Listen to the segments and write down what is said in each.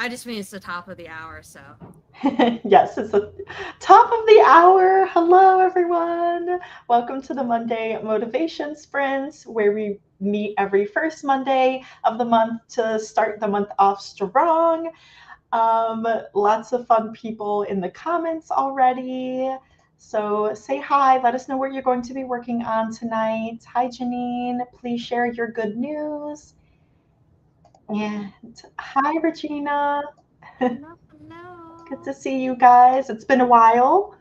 I just mean it's the top of the hour, so. Yes, it's the top of the hour. Hello, everyone. Welcome to the Monday Motivation Sprints, where we meet every first Monday of the month to start the month off strong. Lots of fun people in the comments already. So say hi. Let us know what you're going to be working on tonight. Hi, Janine. Please share your good news. And hi, Regina. Hello, Good hello. to see you guys. It's been a while.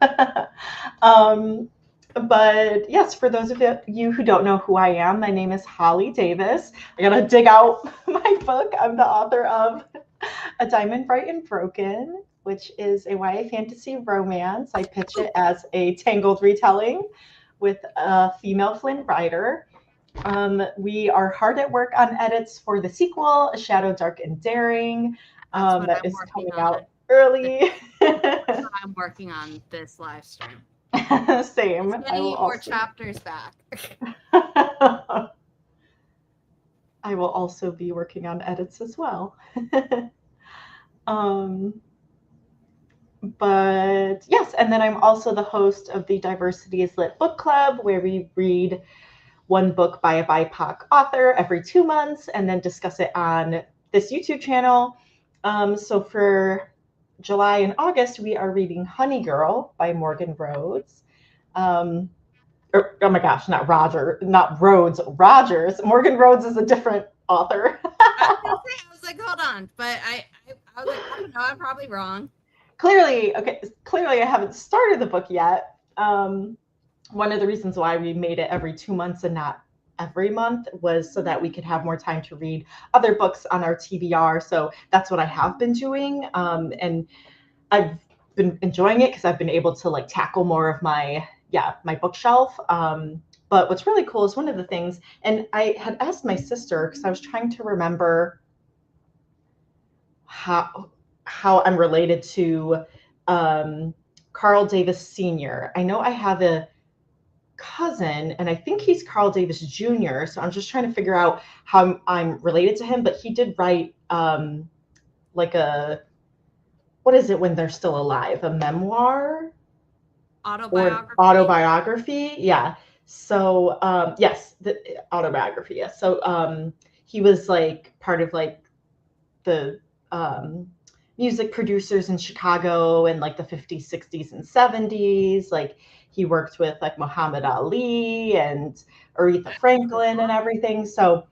um, but yes, for those of you who don't know who I am, my name is Holly Davis. I gotta dig out my book. I'm the author of A Diamond Bright and Broken, which is a YA fantasy romance. I pitch it as a tangled retelling with a female Flynn writer. We are hard at work on edits for the sequel, A Shadow Dark and Daring, That's what that I'm is working coming on. out early. That's what I'm working on this live stream. Same. It's I getting will you more also. chapters back. I will also be working on edits as well. um, but yes, and then I'm also the host of the Diversity is Lit book club, where we read one book by a BIPOC author every 2 months and then discuss it on this YouTube channel. So for July and August, we are reading Honey Girl by Morgan Rhodes. Oh my gosh, not Rhodes, Rogers. Morgan Rhodes is a different author. I was gonna say, I was like, hold on, but I was like, I don't know, I'm probably wrong. Clearly I haven't started the book yet. One of the reasons why we made it every 2 months and not every month was so that we could have more time to read other books on our TBR. So that's what I have been doing. And I've been enjoying it because I've been able to like tackle more of my bookshelf. But what's really cool is one of the things, and I had asked my sister because I was trying to remember how I'm related to Carl Davis Sr. I know I have a cousin, and I think he's Carl Davis Jr. So I'm just trying to figure out how I'm related to him. But he did write like a what is it when they're still alive? A memoir or an Autobiography. autobiography? Yeah. So yes, the autobiography. Yes. So he was like part of like the music producers in Chicago in like the 50s, 60s, and 70s. Like he worked with like Muhammad Ali and Aretha That's cool. Franklin and everything. So,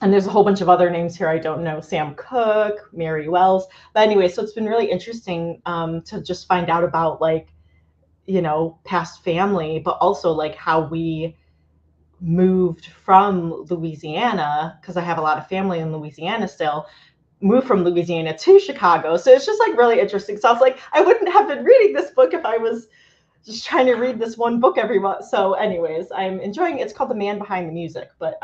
and there's a whole bunch of other names here I don't know, Sam Cooke, Mary Wells. But anyway, so it's been really interesting to just find out about like, past family, but also like how we moved from Louisiana, because I have a lot of family in Louisiana still, moved from Louisiana to Chicago. So it's just like really interesting. So I was like, I wouldn't have been reading this book if I was just trying to read this one book every month. So, anyways, I'm enjoying it. It's called The Man Behind the Music. But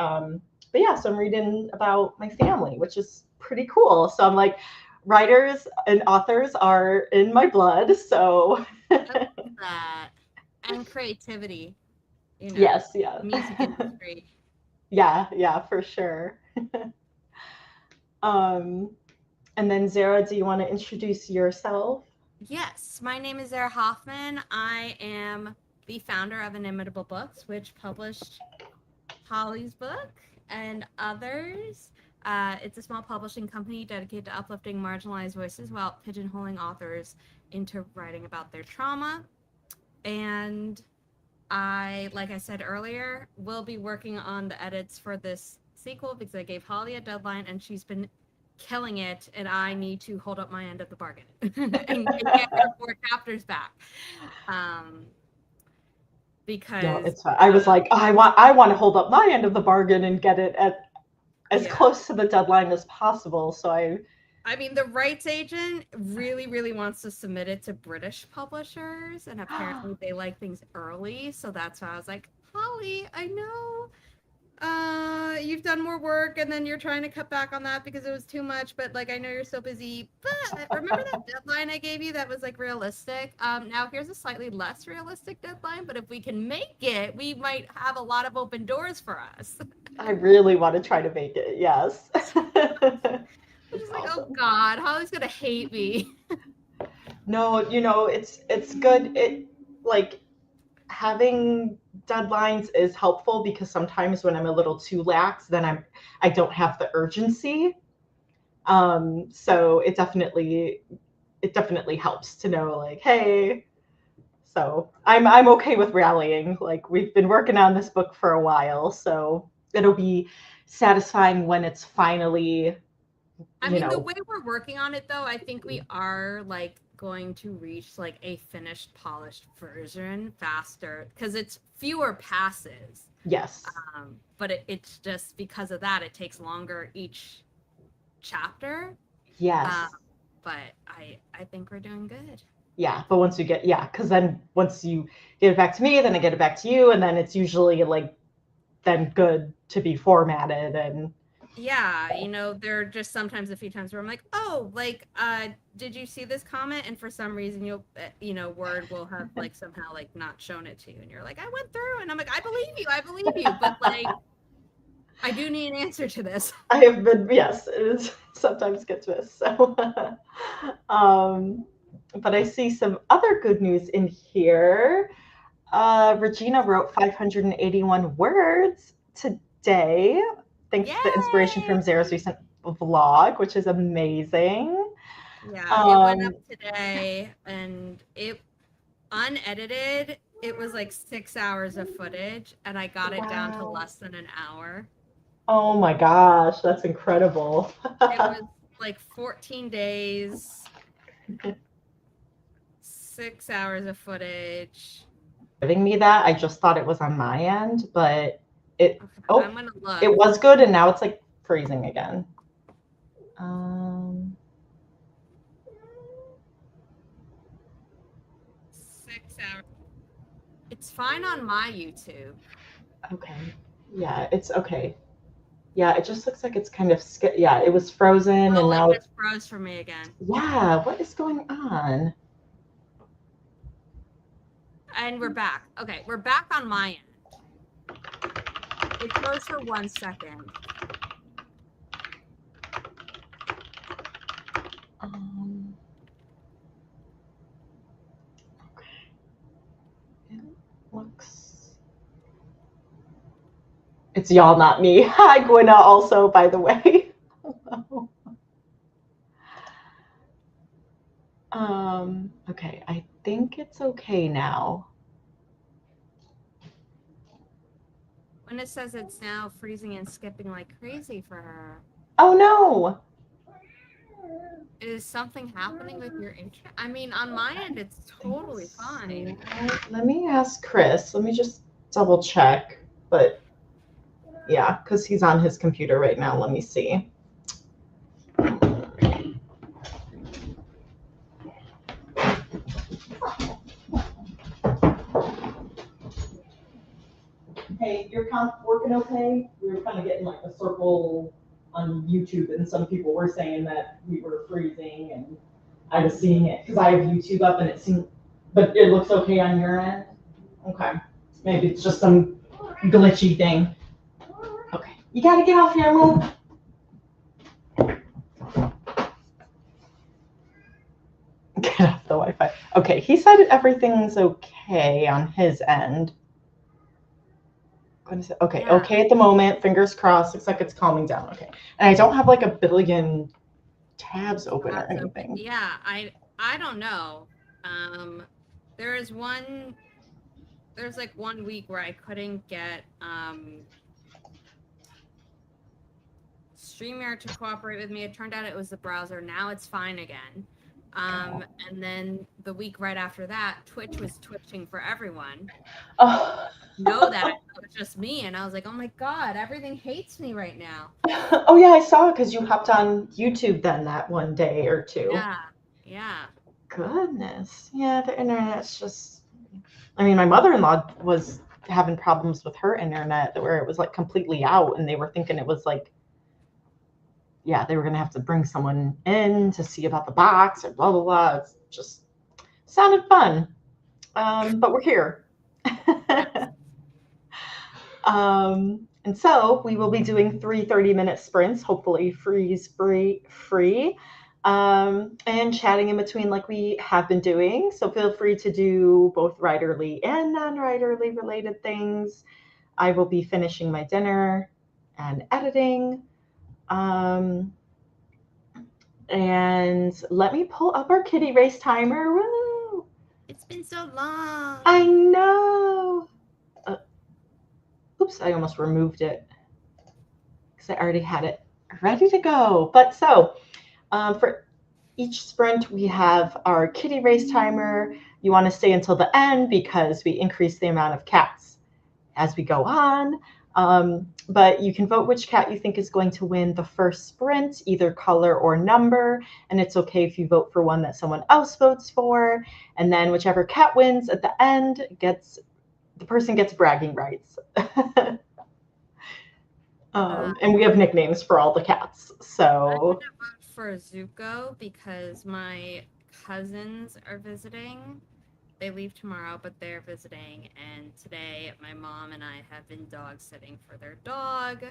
yeah, so I'm reading about my family, which is pretty cool. So I'm like, writers and authors are in my blood. So I love that. And creativity, yes, yeah. music industry. Yeah, for sure. um, and then Zara, do you want to introduce yourself? Yes, my name is Zara Hoffman. I am the founder of Inimitable Books, which published Holly's book and others. It's a small publishing company dedicated to uplifting marginalized voices while pigeonholing authors into writing about their trauma. And like I said earlier, will be working on the edits for this sequel because I gave Holly a deadline and she's been killing it, and I need to hold up my end of the bargain and get her 4 chapters back. Um, No, because it's fine. I was like, oh, I want to hold up my end of the bargain and get it at as yeah, close to the deadline as possible. So I mean, the rights agent really, really wants to submit it to British publishers, and apparently they like things early. So that's why I was like, Holly, I know you've done more work and then you're trying to cut back on that because it was too much, but like I know you're so busy. But remember that deadline I gave you that was like realistic? Now here's a slightly less realistic deadline, but if we can make it, we might have a lot of open doors for us. I really want to try to make it. Yes. I'm It's just like, oh awesome. God, Holly's gonna hate me. No, it's good. It like having deadlines is helpful because sometimes when I'm a little too lax, then I don't have the urgency. So it definitely helps to know like, hey, so I'm okay with rallying. Like we've been working on this book for a while, so it'll be satisfying when it's finally, I you mean, the know, way we're working on it, though, I think we are like going to reach like a finished, polished version faster because it's fewer passes. yes. But it's just because of that, it takes longer each chapter. Uh, Yes. but I think we're doing good. Yeah, but once you get, yeah, because then once you get it back to me, then I get it back to you, and then it's usually like then good to be formatted and Yeah, there are just sometimes a few times where I'm like, oh, like, did you see this comment? And for some reason, Word will have like somehow like not shown it to you, and you're like, I went through, and I'm like, I believe you, but like, I do need an answer to this. I have been, yes, it is sometimes gets missed. So, um, but I see some other good news in here. Regina wrote 581 words today, thanks to the inspiration Yay! from Zara's recent vlog, which is amazing. Yeah, it went up Um, today, and it unedited. It was like 6 hours of footage, and I got it down to wow. less than an hour. Oh my gosh, that's incredible. It was like 14 days, 6 hours of footage. Giving me that. I just thought it was on my end, but it Okay, oh, I'm gonna look. it was good and now it's like freezing again. Um 6 hours. It's fine on my YouTube. okay. Yeah, it's okay. Yeah, it just looks like it's kind of yeah, it was frozen and Oh, it now it's just froze for me again. yeah, what is going on? And we're back. Okay, we're back on my end. It froze for 1 second. Um okay. It looks it's y'all, not me. Hi, Gwenna, also, by the way. Hello. Okay, I think it's okay now. When it says it's now freezing and skipping like crazy for her, Oh no. is something happening with your internet? I mean, on my end, it's totally fine. Let me ask Chris. Let me just double check. But yeah, because he's on his computer right now. Let me see. Hey, your comp working okay? We were kind of getting like a circle on YouTube, and some people were saying that we were freezing, and I was seeing it because I have YouTube up, and it seemed, but it looks okay on your end. Okay, maybe it's just some glitchy thing. Okay, you gotta get off here, move. Get off the Wi-Fi. Okay, he said everything's okay on his end. Okay, Yeah. okay at the moment. Fingers crossed. Looks like it's calming down. Okay, and I don't have like a billion tabs open or Tabs open. anything. Yeah, I don't know. Um, there is one. There's like 1 week where I couldn't get StreamYard to cooperate with me. It turned out it was the browser. Now it's fine again. And then the week right after that, Twitch was twitching for everyone. Oh. Know that it was just me, and I was like, oh my God, everything hates me right now. Oh yeah, I saw it because you hopped on YouTube then that one day or two. Yeah, yeah. Goodness, yeah, the internet's just. I mean, my mother-in-law was having problems with her internet where it was like completely out, and they were thinking it was like, yeah, they were gonna have to bring someone in to see about the box or blah blah blah. It's just sounded fun, but we're here. Yes. And so we will be doing 3 30-minute sprints, hopefully free, and chatting in between like we have been doing. So feel free to do both writerly and non-writerly related things. I will be finishing my dinner and editing. Um, and let me pull up our kitty race timer. Woo! It's been so long. I know. Oops, I almost removed it because I already had it ready to go. But so for each sprint, we have our kitty race timer. You want to stay until the end because we increase the amount of cats as we go on. But you can vote which cat you think is going to win the first sprint, either color or number. And it's okay if you vote for one that someone else votes for. And then whichever cat wins at the end the person gets bragging rights. And we have nicknames for all the cats. I'm So gonna vote for Zuko because my cousins are visiting. They leave tomorrow, but they're visiting. And today, my mom and I have been dog sitting for their dog,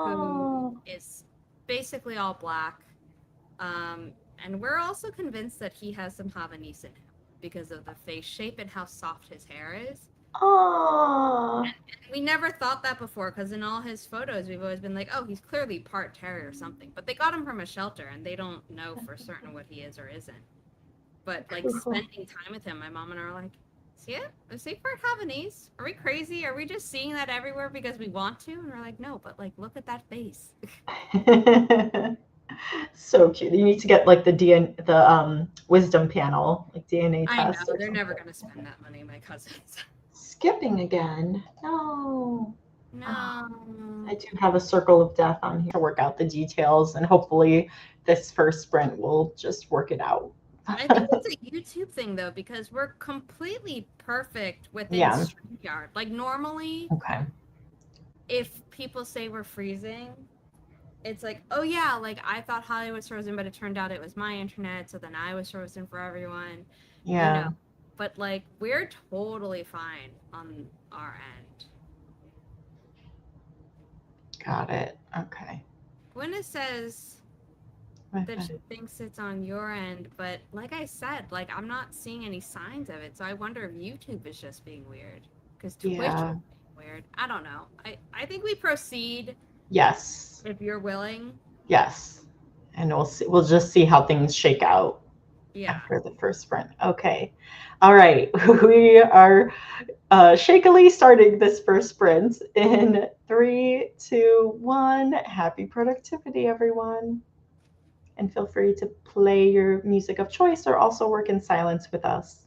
who oh, is basically all black. And we're also convinced that he has some Havanese in him because of the face shape and how soft his hair is. oh. We never thought that before because in all his photos, we've always been like, oh, he's clearly part terrier or something. But they got him from a shelter and they don't know for certain what he is or isn't. But like Cool. spending time with him, my mom and I are like, is he part Havanese? Are we crazy? Are we just seeing that everywhere because we want to? And we're like, no, but like, look at that face. So cute. You need to get like the wisdom panel, like DNA I know test or they're never something. gonna spend that money, my cousins. Skipping again. No. Oh, No. I do have a circle of death on here to work out the details, and hopefully this first sprint will just work it out. I think it's a YouTube thing though, because we're completely perfect within Yeah. StreamYard. Like normally, Okay. if people say we're freezing, it's like, oh yeah, like I thought Holly was frozen, but it turned out it was my internet, so then I was frozen for everyone, you know. Yeah. But like we're totally fine on our end. Got it. Okay. Gwyneth says that she thinks it's on your end, but like I said, like I'm not seeing any signs of it, so I wonder if YouTube is just being weird. Because Twitch Yeah. was being weird. I don't know. I think we proceed Yes. if you're willing. Yes. And we'll see. We'll just see how things shake out Yeah. after the first sprint. Okay. All right. We are shakily starting this first sprint in 3, 2, 1. Happy productivity, everyone. And feel free to play your music of choice or also work in silence with us.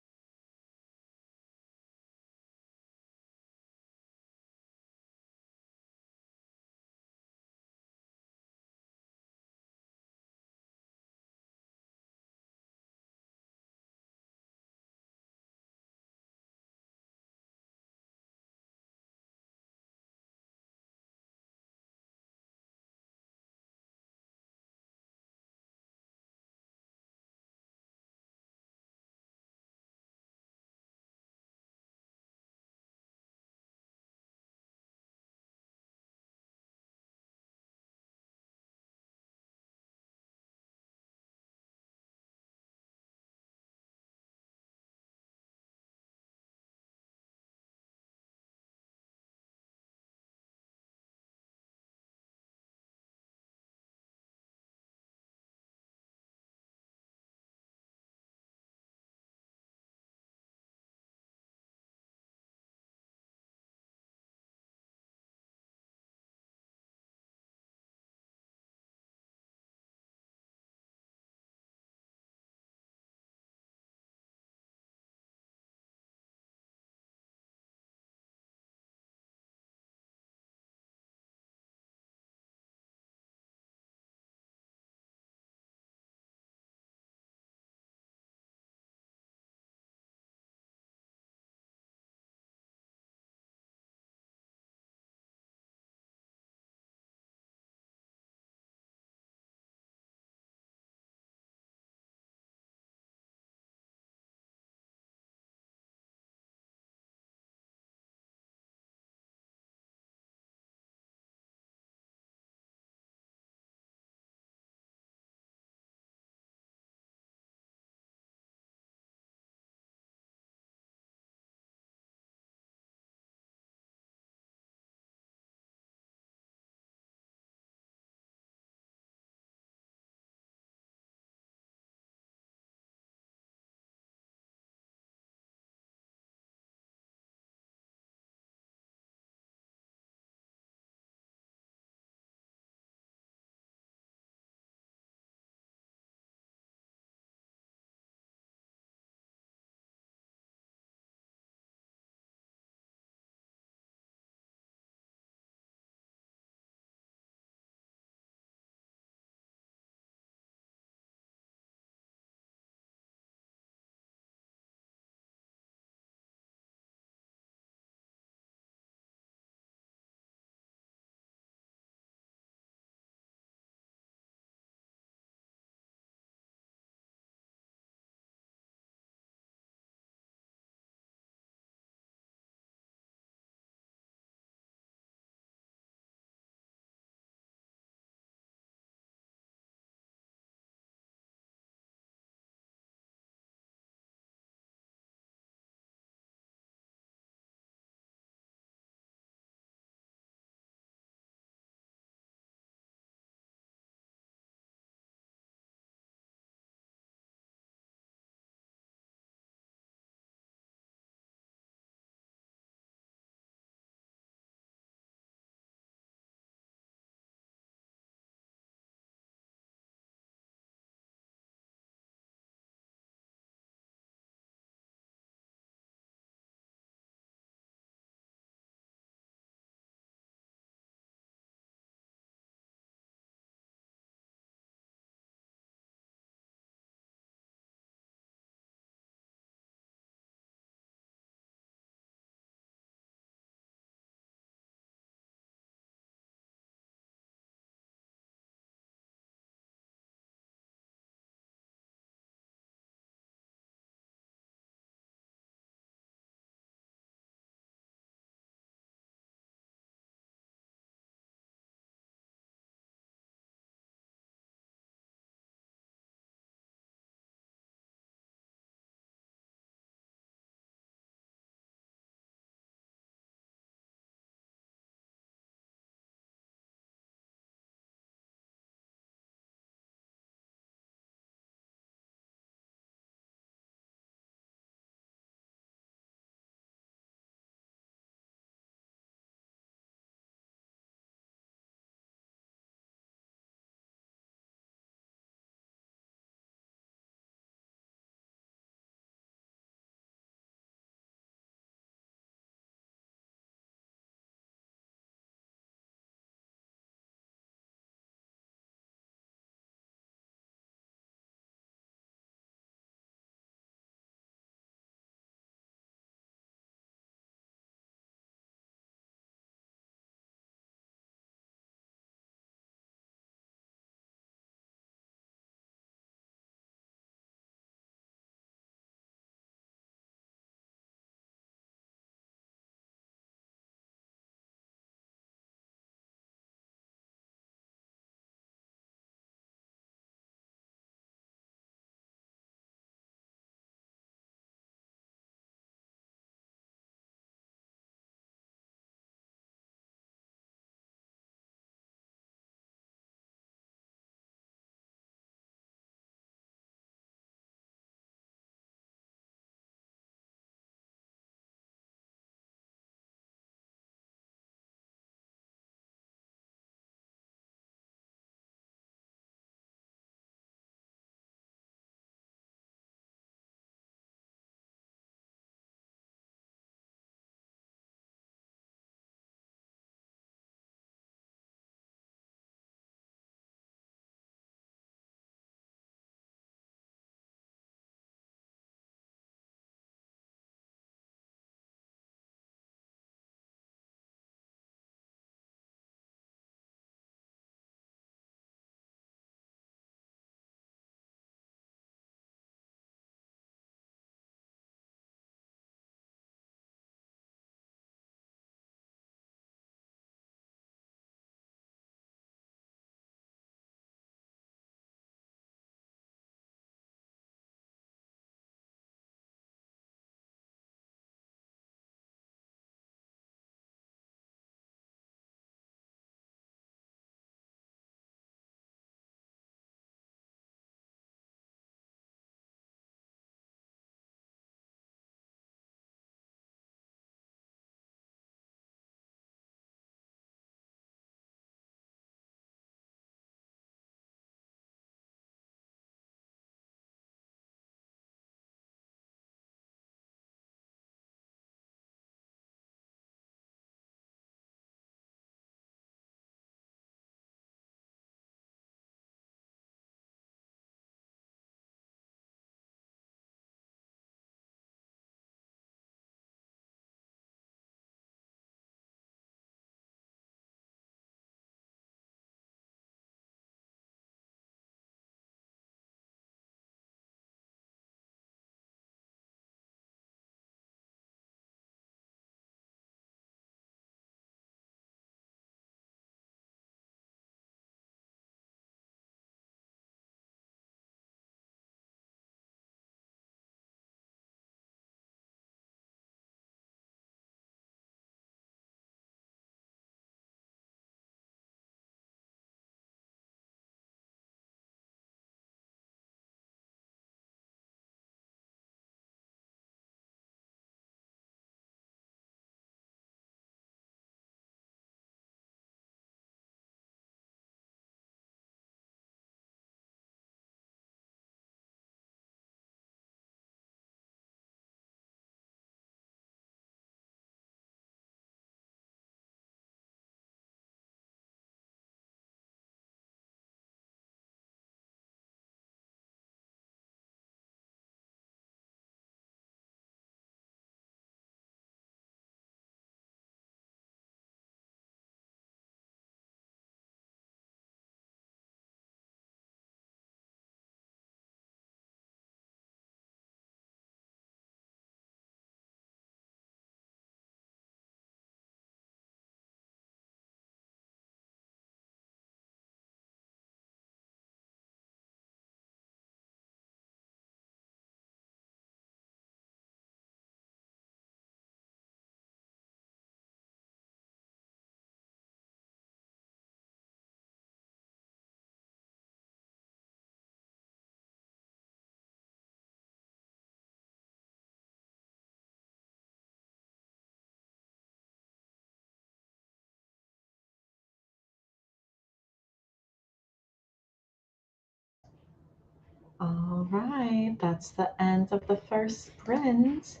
All right, that's the end of the first sprint.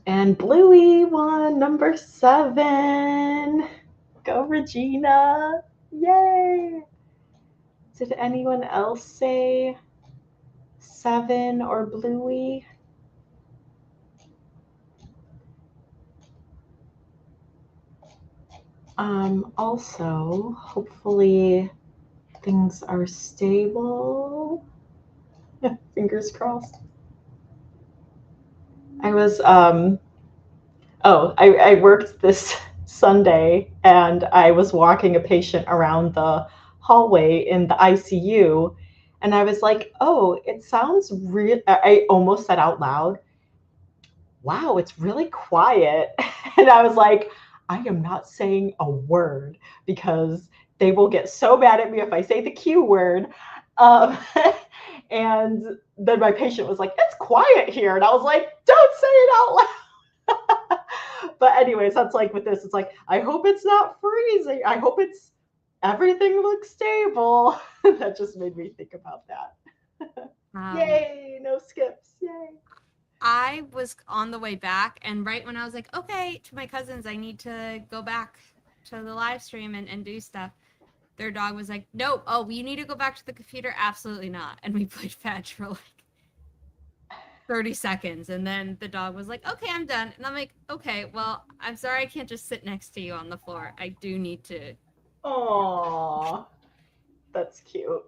And Bluey won number 7. Go, Regina. Yay. Did anyone else say 7 or Bluey? Also, hopefully things are stable. Fingers crossed. I was I worked this Sunday and I was walking a patient around the hallway in the ICU and I was like, oh, it sounds real. I almost said out loud, wow, it's really quiet. And I was like, I am not saying a word because they will get so mad at me if I say the Q word. Um, and then my patient was like, it's quiet here. And I was like, don't say it out loud. But anyways, that's like with this, it's like, I hope it's not freezing. I hope it's everything looks stable. That just made me think about that. Yay, no skips. Yay. I was on the way back, and right when I was like, okay, to my cousins, I need to go back to the live stream and do stuff, their dog was like, nope, oh, you need to go back to the computer? Absolutely not. And we played fetch for like 30 seconds, and then the dog was like, okay, I'm done. And I'm like, okay, well, I'm sorry I can't just sit next to you on the floor. I do need to. Aww, that's cute.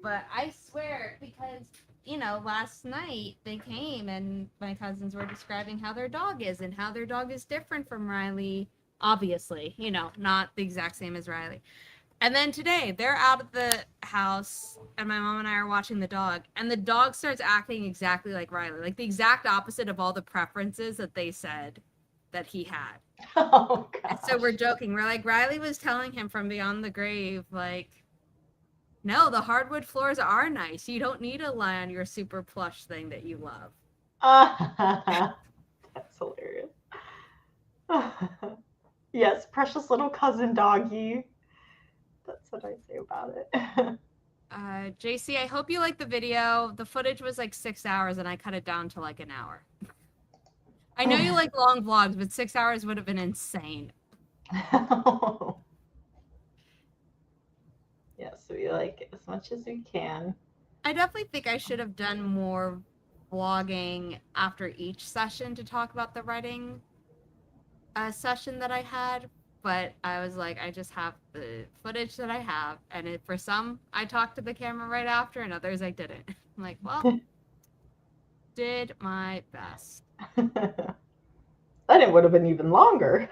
But I swear, because, you know, last night they came and my cousins were describing how their dog is and how their dog is different from Riley. Obviously, you know, not the exact same as Riley. And then today they're out of the house and my mom and I are watching the dog, and the dog starts acting exactly like Riley, like the exact opposite of all the preferences that they said that he had. Oh, gosh. And so we're joking. We're like, Riley was telling him from beyond the grave, like, no, the hardwood floors are nice. You don't need to lie on your super plush thing that you love. That's hilarious. Yes, precious little cousin doggy. That's what I say about it. JC, I hope you like the video. The footage was like 6 hours and I cut it down to like an hour. I know you like long vlogs, but 6 hours would have been insane. Yes, we like as much as we can. I definitely think I should have done more vlogging after each session to talk about the writing session that I had, but I was like, I just have the footage that I have, and for some, I talked to the camera right after, and others I didn't. I'm like, well, did my best. Then it would have been even longer.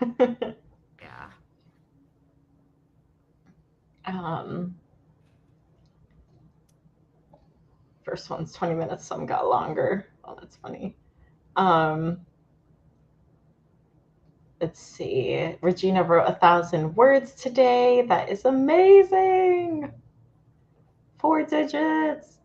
Yeah. First one's 20 minutes, some got longer. Oh, that's funny. Let's see. Regina wrote 1,000 words today. That is amazing. 4 digits.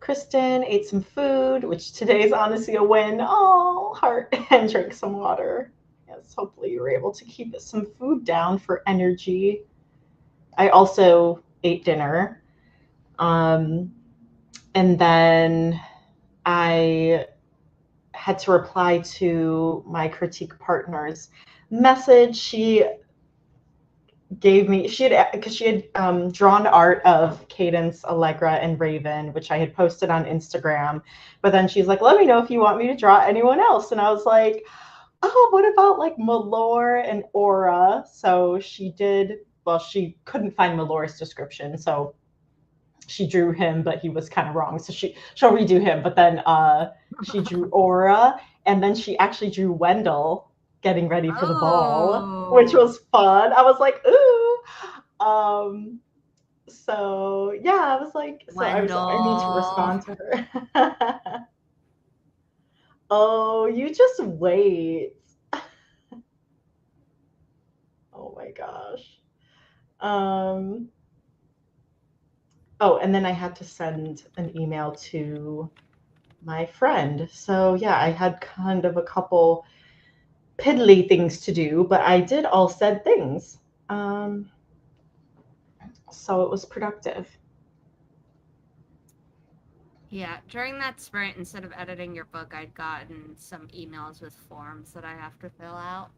Kristen ate some food, which today is honestly a win. Oh, heart. And drank some water. Yes, hopefully you were able to keep some food down for energy. I also ate dinner. And then I had to reply to my critique partner's message. She gave me, because she had drawn art of Cadence, Allegra, and Raven, which I had posted on Instagram. But then she's like, let me know if you want me to draw anyone else. And I was like, oh, what about like Malore and Aura? So she did, well, she couldn't find Malore's description. So she drew him, but he was kind of wrong. So she'll redo him. But then she drew Aura, and then she actually drew Wendell getting ready for the ball, which was fun. I was like, ooh. So yeah, I was like, so I need to respond to her. Oh, you just wait. Oh my gosh. Oh, and then I had to send an email to my friend. So yeah, I had kind of a couple piddly things to do, but I did all said things. So it was productive. Yeah, during that sprint, instead of editing your book, I'd gotten some emails with forms that I have to fill out.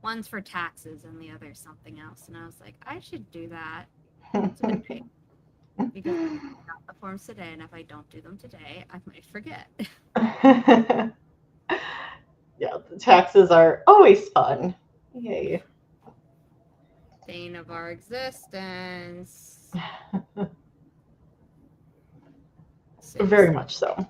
One's for taxes and the other's something else. And I was like, I should do that today because I got the forms today. And if I don't do them today, I might forget. Yeah, the taxes are always fun. Yay. Bane of our existence. Very much so.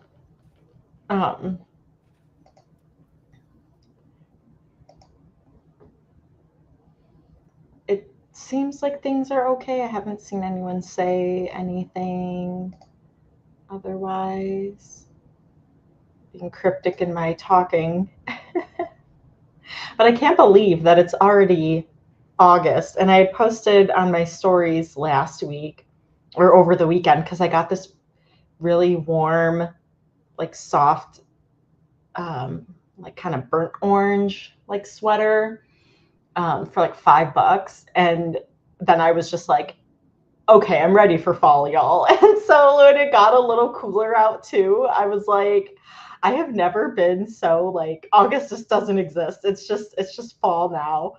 It seems like things are okay. I haven't seen anyone say anything otherwise. Being cryptic in my talking. But I can't believe that it's already August. And I had posted on my stories last week or over the weekend because I got this really warm, like soft, like kind of burnt orange like sweater for like $5. And then I was just like, okay, I'm ready for fall, y'all. And so when it got a little cooler out too, I was like, I have never been so like August just doesn't exist. It's just fall now.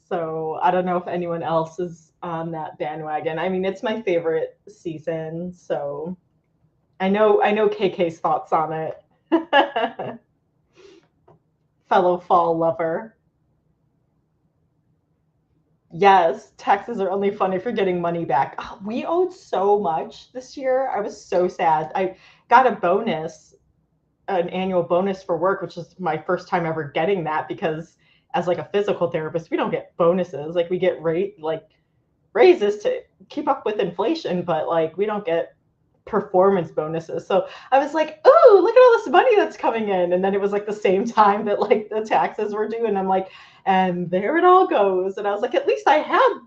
So I don't know if anyone else is on that bandwagon. I mean, it's my favorite season, so I know KK's thoughts on it. Fellow fall lover. Yes, taxes are only fun if you're getting money back. Oh, we owed so much this year. I was so sad. I got a bonus, an annual bonus for work, which is my first time ever getting that because as like a physical therapist, we don't get bonuses. Like we get raises to keep up with inflation, but like we don't get performance bonuses. So I was like, "Ooh, look at all this money that's coming in." And then it was like the same time that like the taxes were due and I'm like, and there it all goes. And I was like, at least I had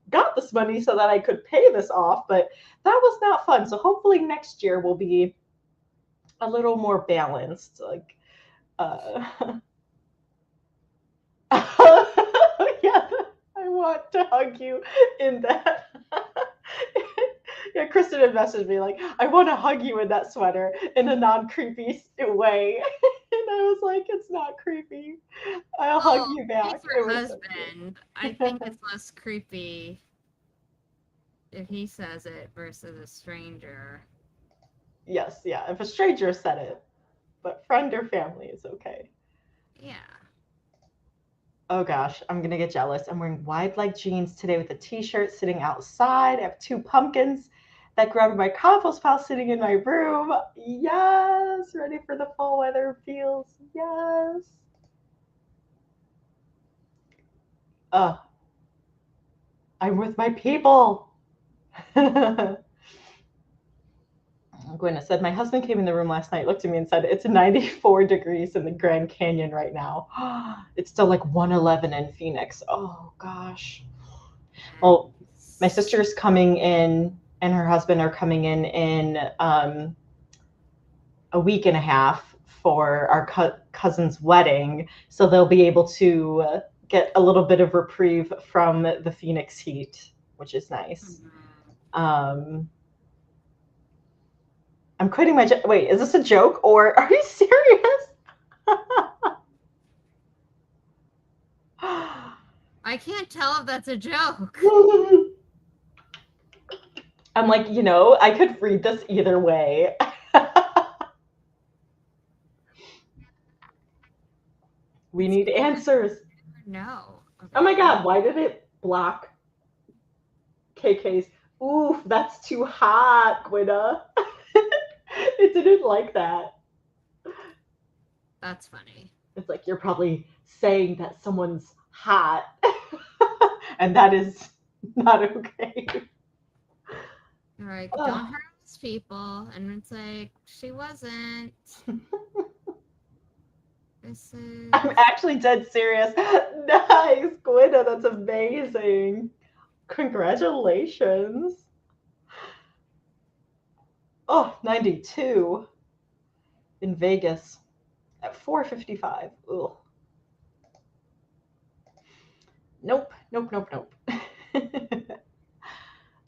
got this money so that I could pay this off, but that was not fun. So hopefully next year will be a little more balanced. Like yeah, I want to hug you in that. Yeah, Kristen had messaged me like, I want to hug you in that sweater in a non-creepy way. And I was like, it's not creepy. I'll hug you back. He's her husband. I think it's less creepy if he says it versus a stranger. Yes, yeah. If a stranger said it, but friend or family is okay. Yeah. Oh gosh, I'm gonna get jealous. I'm wearing wide leg jeans today with a t-shirt sitting outside. I have 2 pumpkins that grew out of my compost pile sitting in my room. Yes, ready for the fall weather feels. Yes. I'm with my people. Gwen said, my husband came in the room last night, looked at me and said, it's 94 degrees in the Grand Canyon right now. It's still like 111 in Phoenix. Oh, gosh. Well, my sister's coming in and her husband are coming in a week and a half for our cousin's wedding. So they'll be able to get a little bit of reprieve from the Phoenix heat, which is nice. I'm quitting my job. Wait, is this a joke or are you serious? I can't tell if that's a joke. I'm like, I could read this either way. We need answers. No. Okay. Oh my God, why did it block KK's? Oof, that's too hot, Gwynna. It didn't like that. That's funny. It's like you're probably saying that someone's hot, and that is not okay. You're like, don't harass people. And it's like, she wasn't. This is... I'm actually dead serious. Nice, Gwynna, that's amazing. Congratulations. Oh, 92 in Vegas at 4:55. Ugh. Nope.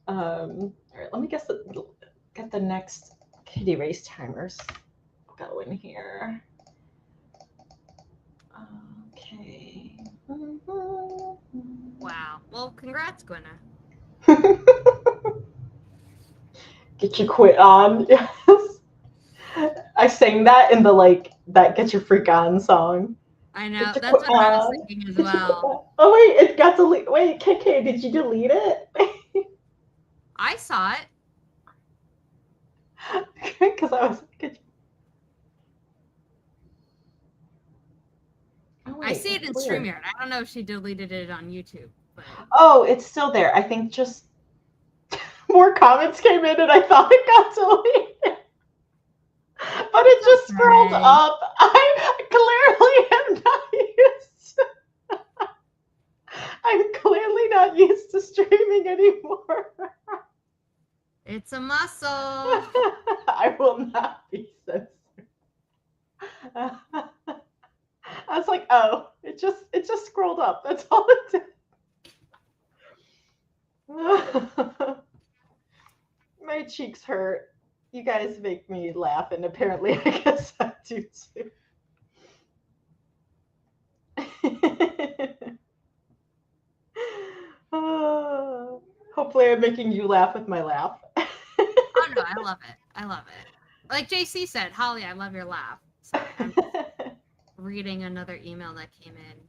All right, let me get the next kitty race timers going here. Okay. Wow. Well, congrats, Gwenna. Get your quit on. Yes. I sang that in the that Get Your Freak On song. I know. Get your That's quit what I was on. thinking as Get your quit well. on. Oh wait, it got deleted. Wait, KK, did you delete it? I saw it. Because I was like, oh I wait, see it that's in weird. StreamYard. I don't know if she deleted it on YouTube, but Oh, it's still there. I think just more comments came in and I thought it got deleted. But it just scrolled okay. up. I clearly am not used. I'm clearly not used to streaming anymore. It's a muscle. I will not be censored. I was like, oh, it just scrolled up. That's all it did. My cheeks hurt. You guys make me laugh, and apparently I guess I do too. Hopefully I'm making you laugh with my laugh. Oh no, I love it. I love it. Like JC said, Holly, I love your laugh. Sorry, I'm reading another email that came in.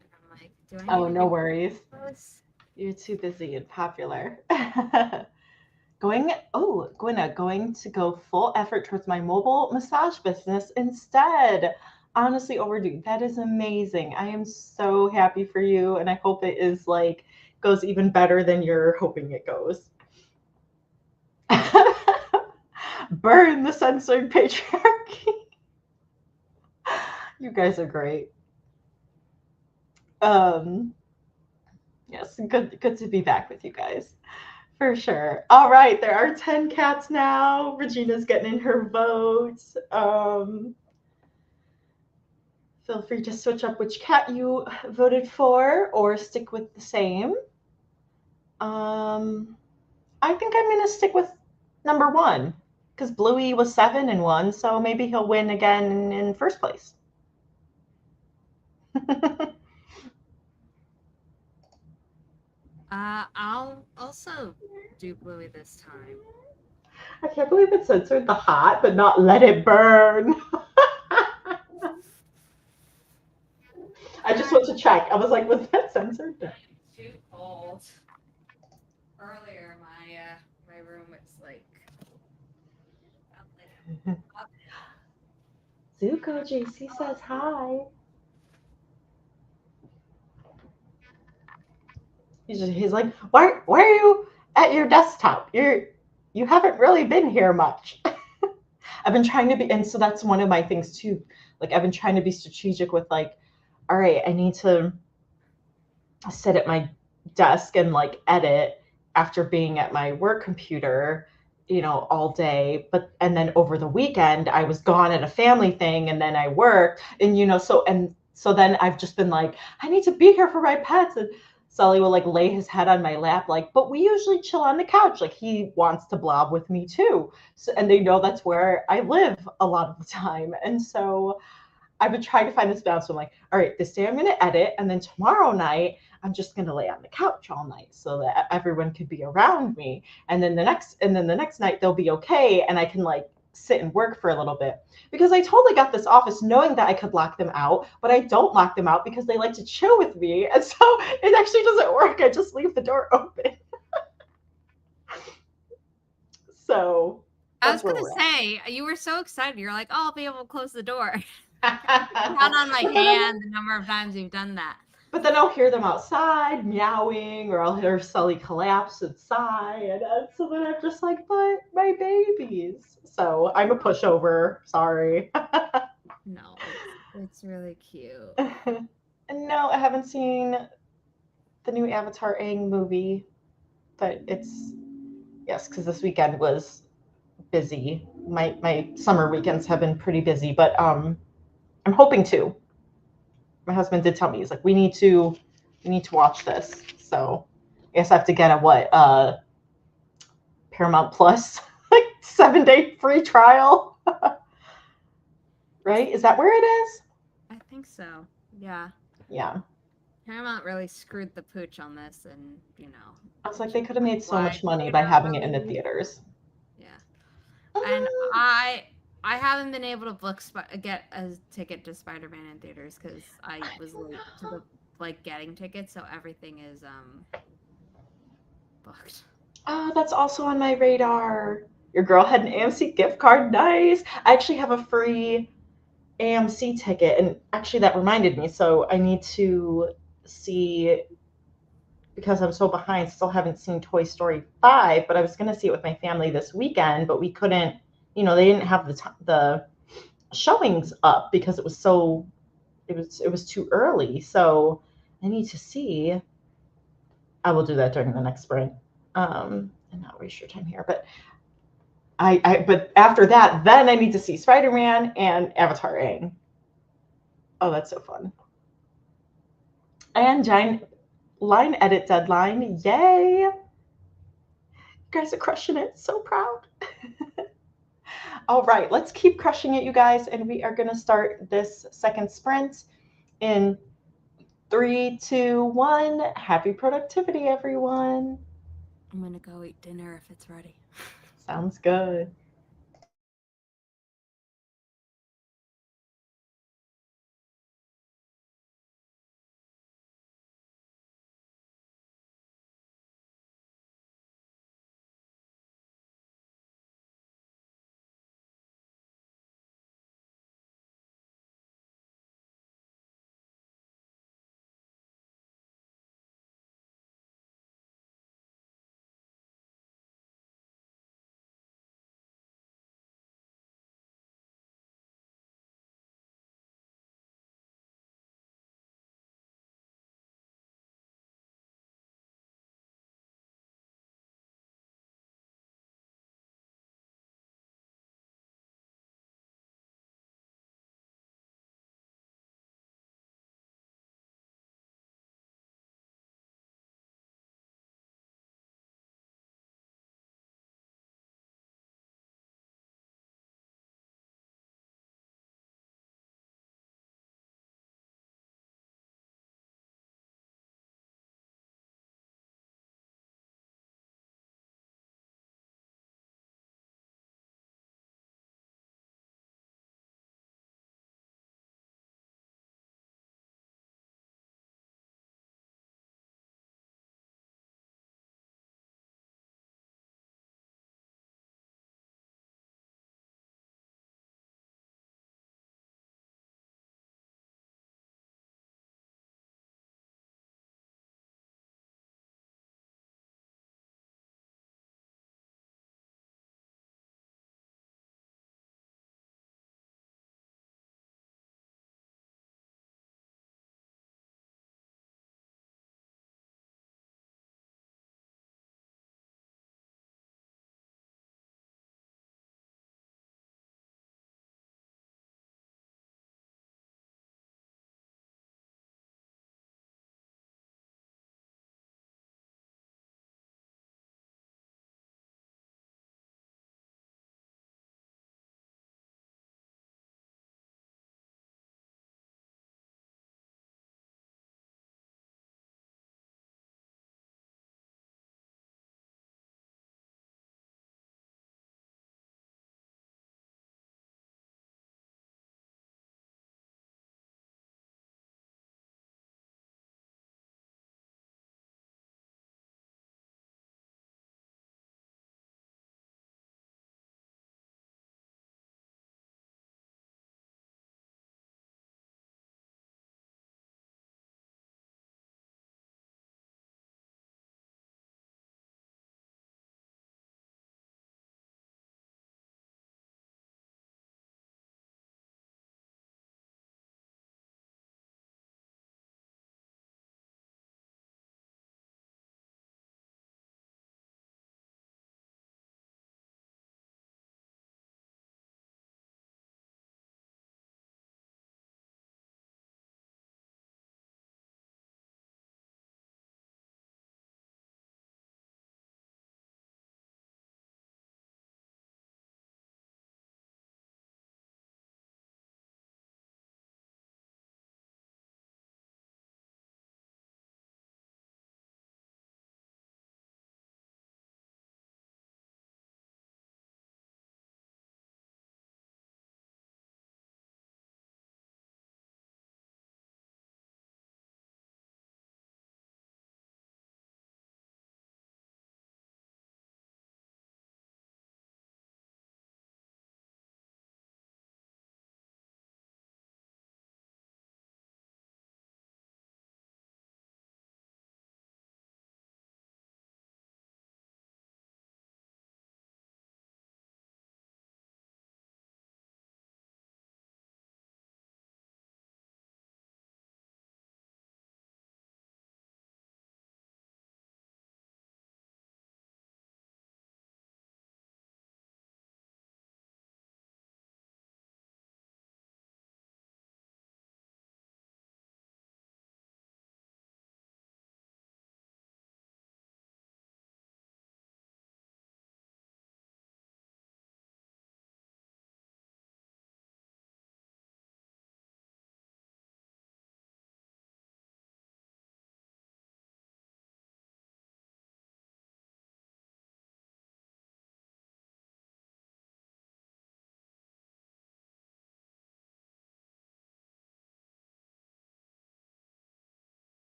And I'm like, do I need Oh, to no read worries. this? You're too busy and popular. Gwenna, going to go full effort towards my mobile massage business instead. Honestly, overdue. That is amazing. I am so happy for you, and I hope it is goes even better than you're hoping it goes. Burn the censored patriarchy. You guys are great. Yes, good to be back with you guys. For sure. All right, there are 10 cats now. Regina's getting in her vote. Feel free to switch up which cat you voted for or stick with the same. I think I'm going to stick with number 1 because Bluey was 7 and 1, so maybe he'll win again in first place. I'll also do Bluey this time. I can't believe it censored the hot, but not let it burn. I just went to check. I was like, was that censored? It's too cold. Earlier, my room was like. Zuko JC says hi. He's like, why are you at your desktop? You haven't really been here much. I've been trying to be, and so that's one of my things too. Like I've been trying to be strategic with all right, I need to sit at my desk and edit after being at my work computer, all day. And then over the weekend, I was gone at a family thing and then I worked and, so then I've just been like, I need to be here for my pets. And Sully will lay his head on my lap, but we usually chill on the couch. He wants to blob with me too. So, and they know that's where I live a lot of the time. And so I've been trying to find this balance. So I'm like, all right, this day I'm going to edit. And then tomorrow night, I'm just going to lay on the couch all night so that everyone could be around me. And then the next night they'll be okay. And I can sit and work for a little bit because I totally got this office knowing that I could lock them out, but I don't lock them out because they like to chill with me. And so it actually doesn't work. I just leave the door open. So I was that's gonna where we're say you were so excited. You're like, "Oh, I'll be able to close the door." at. Count on my hand the number of times you've done that. But then I'll hear them outside meowing, or I'll hear Sully collapse and sigh, and so then I'm just like, but my babies. So I'm a pushover. Sorry. No, it's really cute. And no, I haven't seen the new Avatar Aang movie, but yes, because this weekend was busy. My summer weekends have been pretty busy, but I'm hoping to. My husband did tell me, he's like, we need to You need to watch this. So I guess I have to get a what? Paramount Plus, like 7-day free trial. Right? Is that where it is? I think so. Yeah. Yeah. Paramount really screwed the pooch on this, and I was like, they could have made so wide much money by theater having it in the release. theaters. Yeah. And I haven't been able to get a ticket to Spider-Man in theaters because I was late to the getting tickets, so everything is booked. Oh, that's also on my radar. Your girl had an AMC gift card. Nice. I actually have a free AMC ticket, and actually that reminded me. So I need to see, because I'm so behind, still haven't seen Toy Story 5, but I was going to see it with my family this weekend, but we couldn't, they didn't have the showings up because it was too early. So I need to see. I will do that during the next spring. And not waste your time here, but but after that, then I need to see Spider-Man and Avatar Aang. Oh, that's so fun. And giant line edit deadline. Yay! You guys are crushing it. So proud. All right, let's keep crushing it, you guys. And we are going to start this second sprint in 3, 2, 1. Happy productivity, everyone. I'm gonna go eat dinner if it's ready. Sounds good.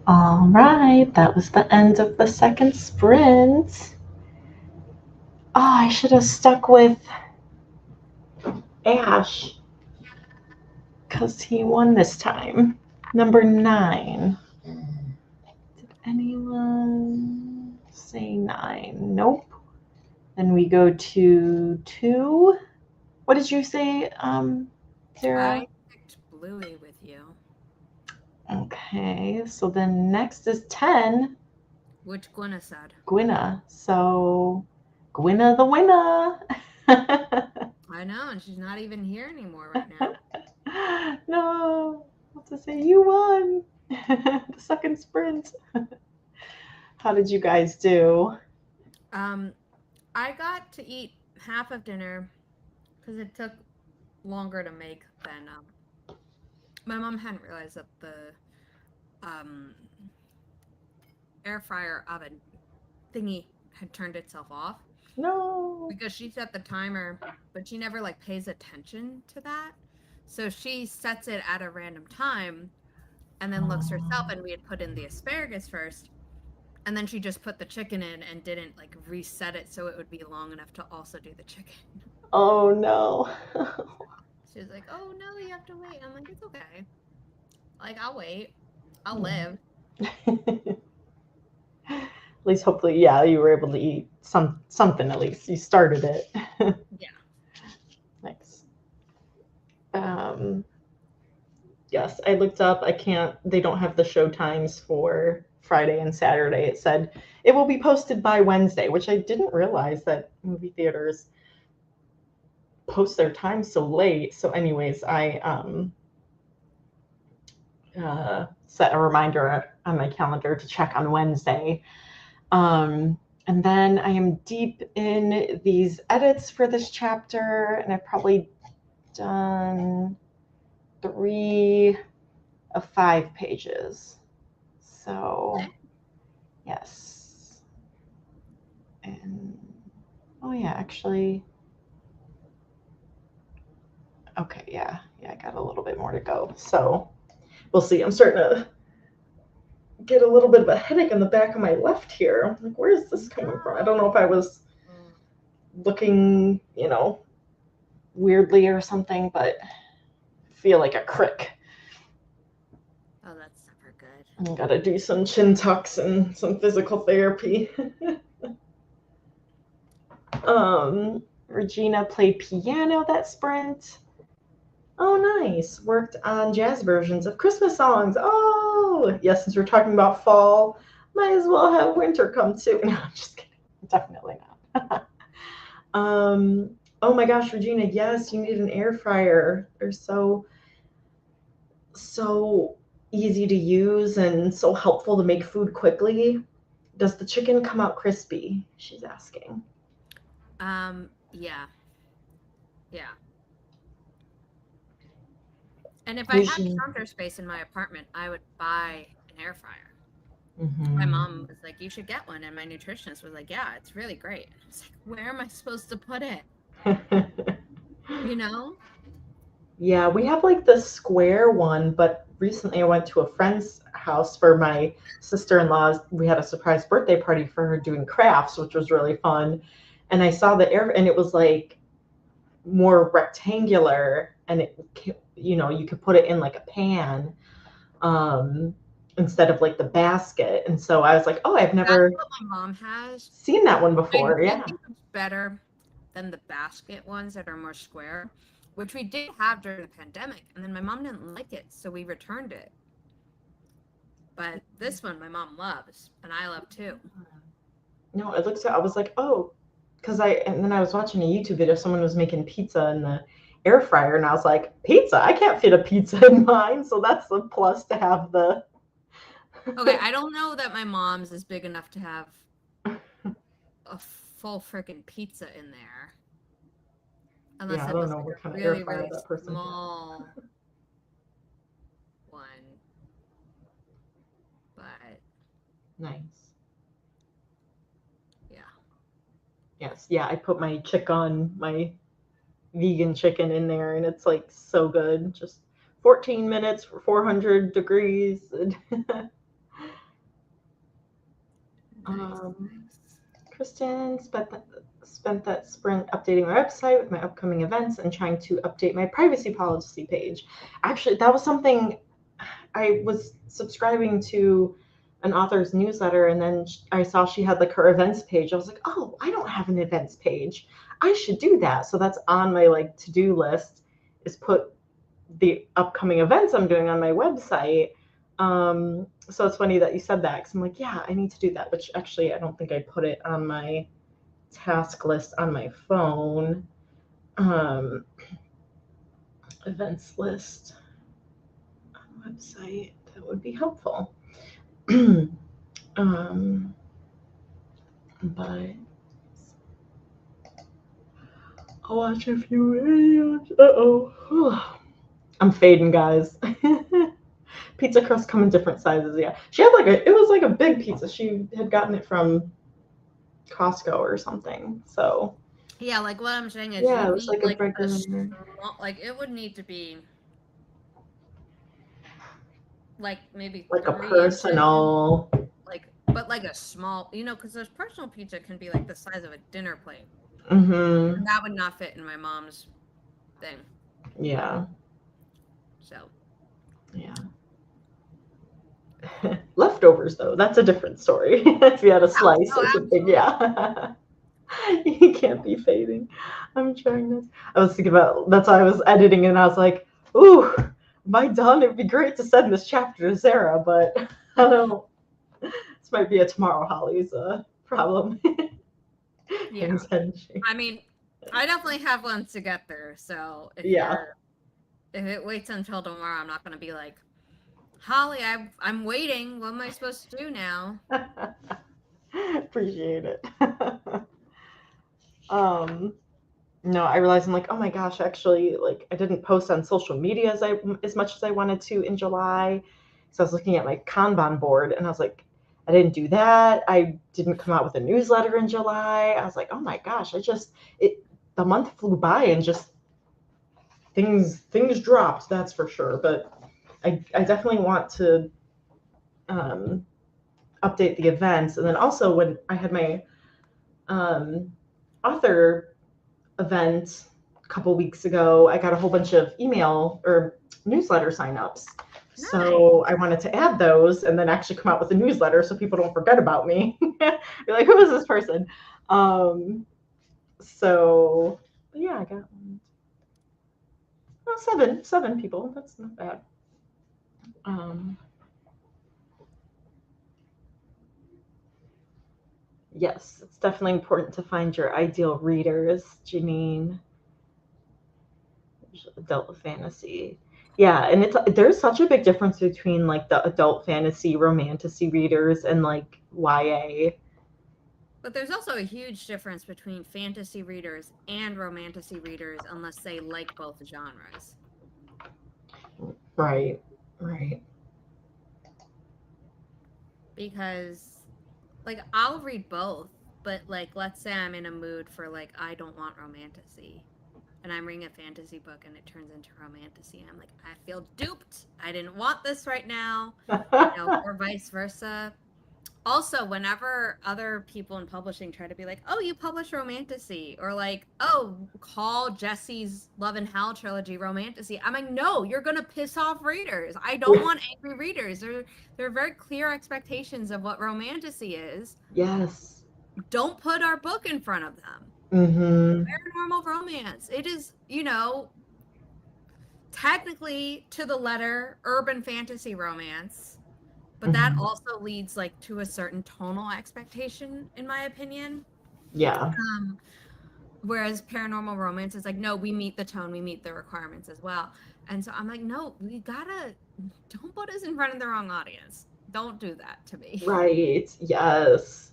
All right, that was the end of the second sprint. Oh, I should have stuck with Ash because he won this time. Number 9. Did anyone say 9? Nope. Then we go to 2. What did you say, Sarah? I picked Bluey with you. Okay, so then next is 10. Which Gwenna said. Gwynna. So Gwynna the winner. I know, and she's not even here anymore right now. No, I have to say you won the second sprint. How did you guys do? I got to eat half of dinner because it took longer to make than my mom hadn't realized that the air fryer oven thingy had turned itself off. No. Because she set the timer, but she never like pays attention to that. So she sets it at a random time and then looks herself, and we had put in the asparagus first. And then she just put the chicken in and didn't like reset it so it would be long enough to also do the chicken. Oh no. She was like, "Oh no, you have to wait." I'm like, "It's okay. Like, I'll wait. I'll live." At least hopefully, yeah, you were able to eat something at least. You started it. Yeah. Nice. Yes, I looked up. They don't have the show times for Friday and Saturday. It said it will be posted by Wednesday, which I didn't realize that movie theaters post their times so late. So anyways, I set a reminder on my calendar to check on Wednesday. And then I am deep in these edits for this chapter, and I've probably done 3 of 5 pages. So, yes. And, oh yeah, actually, okay, yeah, I got a little bit more to go. So, we'll see. I'm starting to get a little bit of a headache in the back of my left here. I'm like, where is this coming from? I don't know if I was looking, weirdly or something, but I feel like a crick. Oh, that's super good. I gotta do some chin tucks and some physical therapy. Regina played piano that sprint. Oh, nice. Worked on jazz versions of Christmas songs. Oh, yes, since we're talking about fall, might as well have winter come too. No, I'm just kidding. Definitely not. Oh my gosh, Regina, yes, you need an air fryer. They're so easy to use and so helpful to make food quickly. Does the chicken come out crispy? She's asking. Yeah. And if I had counter space in my apartment, I would buy an air fryer. Mm-hmm. My mom was like, "You should get one," and my nutritionist was like, "Yeah, it's really great." I was like, "Where am I supposed to put it?" Yeah, we have like the square one, but recently I went to a friend's house for my sister-in-law's. We had a surprise birthday party for her doing crafts, which was really fun. And I saw the air, and it was like more rectangular, and you could put it in like a pan instead of like the basket. And so I was like, oh, I've never That's what my mom has seen that one before. I think it's better than the basket ones that are more square, which we did have during the pandemic, and then my mom didn't like it, so we returned it. But this one my mom loves, and I love too. No, it looks. I was like, oh, and then I was watching a YouTube video. Someone was making pizza in the air fryer, and I was like, pizza? I can't fit a pizza in mine, so that's a plus to have the. Okay, I don't know that my mom's is big enough to have a full freaking pizza in there. Unless I it don't was know like what a kind of really, air fryer really that person small one. But nice. Yeah. Yes, yeah. I put my vegan chicken in there, and it's like so good. Just 14 minutes for 400 degrees. Kristen spent that sprint updating my website with my upcoming events and trying to update my privacy policy page. Actually, that was something I was subscribing to an author's newsletter, and then I saw she had like her events page. I was like, oh, I don't have an events page. I should do that. So that's on my like to-do list, is put the upcoming events I'm doing on my website. So it's funny that you said that, because I'm like, yeah, I need to do that, which actually I don't think I put it on my task list on my phone. Events list on website, that would be helpful. But I'll watch a few videos. Uh-oh. I'm fading, guys. Pizza crust come in different sizes. Yeah, she had it was like a big pizza. She had gotten it from Costco or something. So yeah, like what I'm saying is, yeah, it was like a regular. Like it would need to be like maybe like a 3 personal inches, but like a small, because there's personal pizza can be like the size of a dinner plate. Mm-hmm. And that would not fit in my mom's thing. Yeah. So. Yeah. Leftovers, though, that's a different story. If you had a slice or something, yeah. You can't be fading. I'm trying this. I was thinking about, that's why I was editing, and I was like, ooh, am I done? It'd be great to send this chapter to Zara, but I don't know. This might be a tomorrow Holly's problem. Yeah. I mean, I definitely have one to get there, so if it waits until tomorrow, I'm not going to be like, Holly, I'm waiting. What am I supposed to do now? Appreciate it. No, I realized I'm like, oh my gosh, actually, like I didn't post on social media as much as I wanted to in July. So I was looking at my Kanban board, and I was like, I didn't do that. I didn't come out with a newsletter in July. I was like, oh my gosh, the month flew by, and just things dropped, that's for sure. But I definitely want to update the events. And then also, when I had my author event a couple weeks ago, I got a whole bunch of email or newsletter signups. Nice. So I wanted to add those and then actually come out with a newsletter so people don't forget about me. You're like, who is this person? So yeah, I got seven people. That's not bad. Yes, it's definitely important to find your ideal readers, Janine. Adult fantasy. Yeah, and there's such a big difference between like the adult fantasy romantasy readers and like YA. But there's also a huge difference between fantasy readers and romantasy readers unless they like both genres. Right. Because like I'll read both, but like let's say I'm in a mood for like I don't want romantasy, and I'm reading a fantasy book and it turns into romantasy, and I'm like, I feel duped. I didn't want this right now, or vice versa. Also, whenever other people in publishing try to be like, oh, you publish romantasy, or like, oh, call Jesse's Love and Hell trilogy romantasy, I'm like, no, you're going to piss off readers. I don't want angry readers. There are very clear expectations of what romantasy is. Yes. Don't put our book in front of them. Mm-hmm. Paranormal romance. It is, technically to the letter urban fantasy romance. But that also leads like to a certain tonal expectation, in my opinion. Yeah. Whereas paranormal romance is like, no, we meet the tone, we meet the requirements as well. And so I'm like, no, don't put us in front of the wrong audience. Don't do that to me. Right. Yes.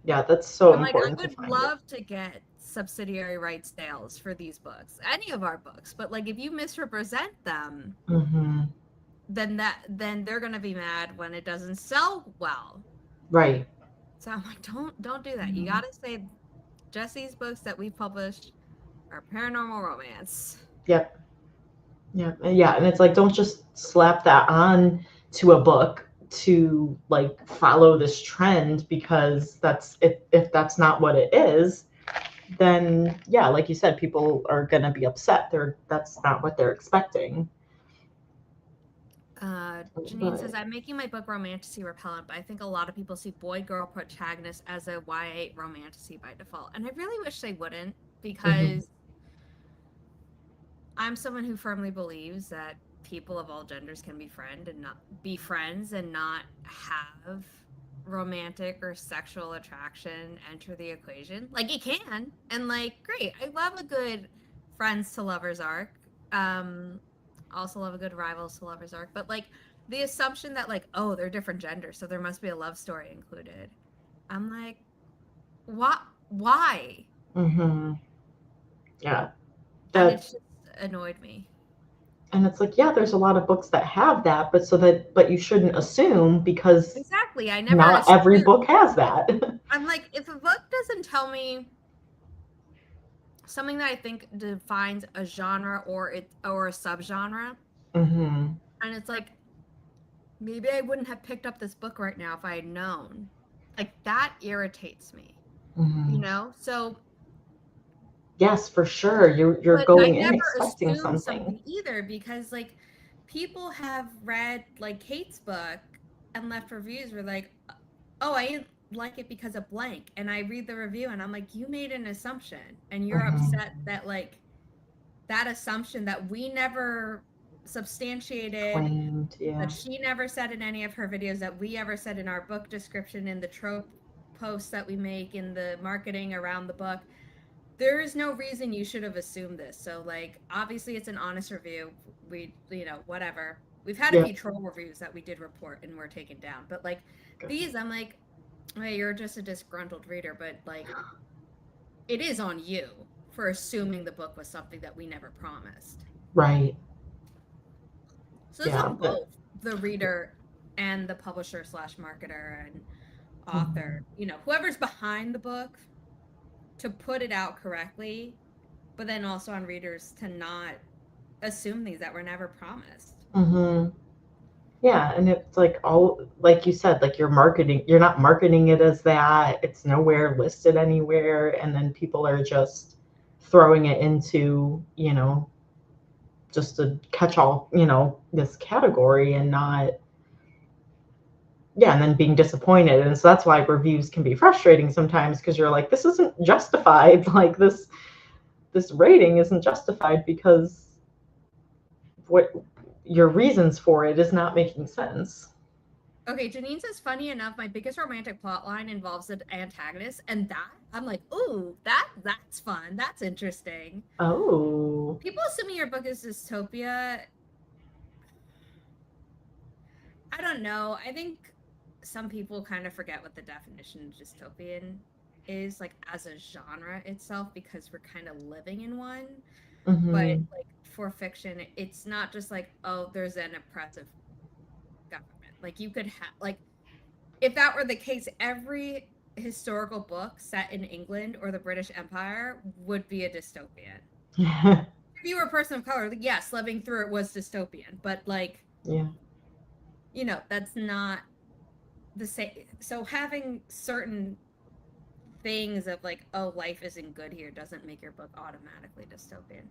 Yeah, that's so important. I would love to get subsidiary rights sales for these books, any of our books. But like, if you misrepresent them, then they're gonna be mad when it doesn't sell well. Right. So I'm like, don't do that. You gotta say Jesse's books that we published are paranormal romance. Yep. Yeah. And it's like, don't just slap that on to a book to like follow this trend, because that's if that's not what it is, then yeah, like you said, people are gonna be upset. That's not what they're expecting. Janine says, But I'm making my book romantasy repellent, but I think a lot of people see boy-girl protagonist as a YA romantasy by default. And I really wish they wouldn't, mhm, because I'm someone who firmly believes that people of all genders can be friends and not have romantic or sexual attraction enter the equation. Like it can, and like great. I love a good friends to lovers arc. Also love a good rivals to lovers arc, but like the assumption that like, oh, they're different genders, so there must be a love story included. I'm like, what? Why? mhm, yeah, And that it's just annoyed me. and it's like, yeah, there's a lot of books that have that, but you shouldn't assume, because Exactly. I never not every assume. book has that. I'm like, if a book doesn't tell me something that I think defines a genre or a subgenre, Mhm, and it's like maybe I wouldn't have picked up this book right now if I had known. Like that irritates me, you mhm. know? So, Yes, for sure. You're but I going in never expecting assume something. something either because like people have read like Kate's book and left reviews were like, oh, I didn't like it because of blank. And I read the review and I'm like, you made an assumption and you're Mhm. upset that like that assumption that we never substantiated, Claimed, that yeah. she never said in any of her videos, that we ever said in our book description, in the trope posts that we make, in the marketing around the book. There is no reason you should have assumed this. So, like, obviously, it's an honest review. Whatever. We've had a Yeah. few troll reviews that we did report and were taken down. But, like, these, I'm like, hey, you're just a disgruntled reader. But, like, it is on you for assuming the book was something that we never promised. Right. So it's Yeah. on both the reader and the publisher slash marketer and Mhm. author, whoever's behind the book to put it out correctly, but then also on readers to not assume things that were never promised. Mhm. Yeah, and it's like, all like you said, like you're not marketing it as that. It's nowhere listed anywhere, and then people are just throwing it into, just a catch all, this category, and not, yeah, and then being disappointed. And so that's why reviews can be frustrating sometimes, because you're like, this isn't justified. Like this rating isn't justified, because what your reasons for it is not making sense. Okay, Janine says, funny enough, my biggest romantic plot line involves an antagonist, and that I'm like, ooh, that's fun. That's interesting. Oh. People assuming your book is dystopia. I don't know. I think some people kind of forget what the definition of dystopian is, like as a genre itself, because we're kind of living in one. But Mm-hmm. like for fiction, it's not just like, oh, there's an oppressive government. Like you could have like if that were the case, every historical book set in England or the British Empire would be a dystopian. If you were a person of color, yes, living through it was dystopian, but like, Yeah. that's not the same. So having certain things of like, oh, life isn't good here doesn't make your book automatically dystopian.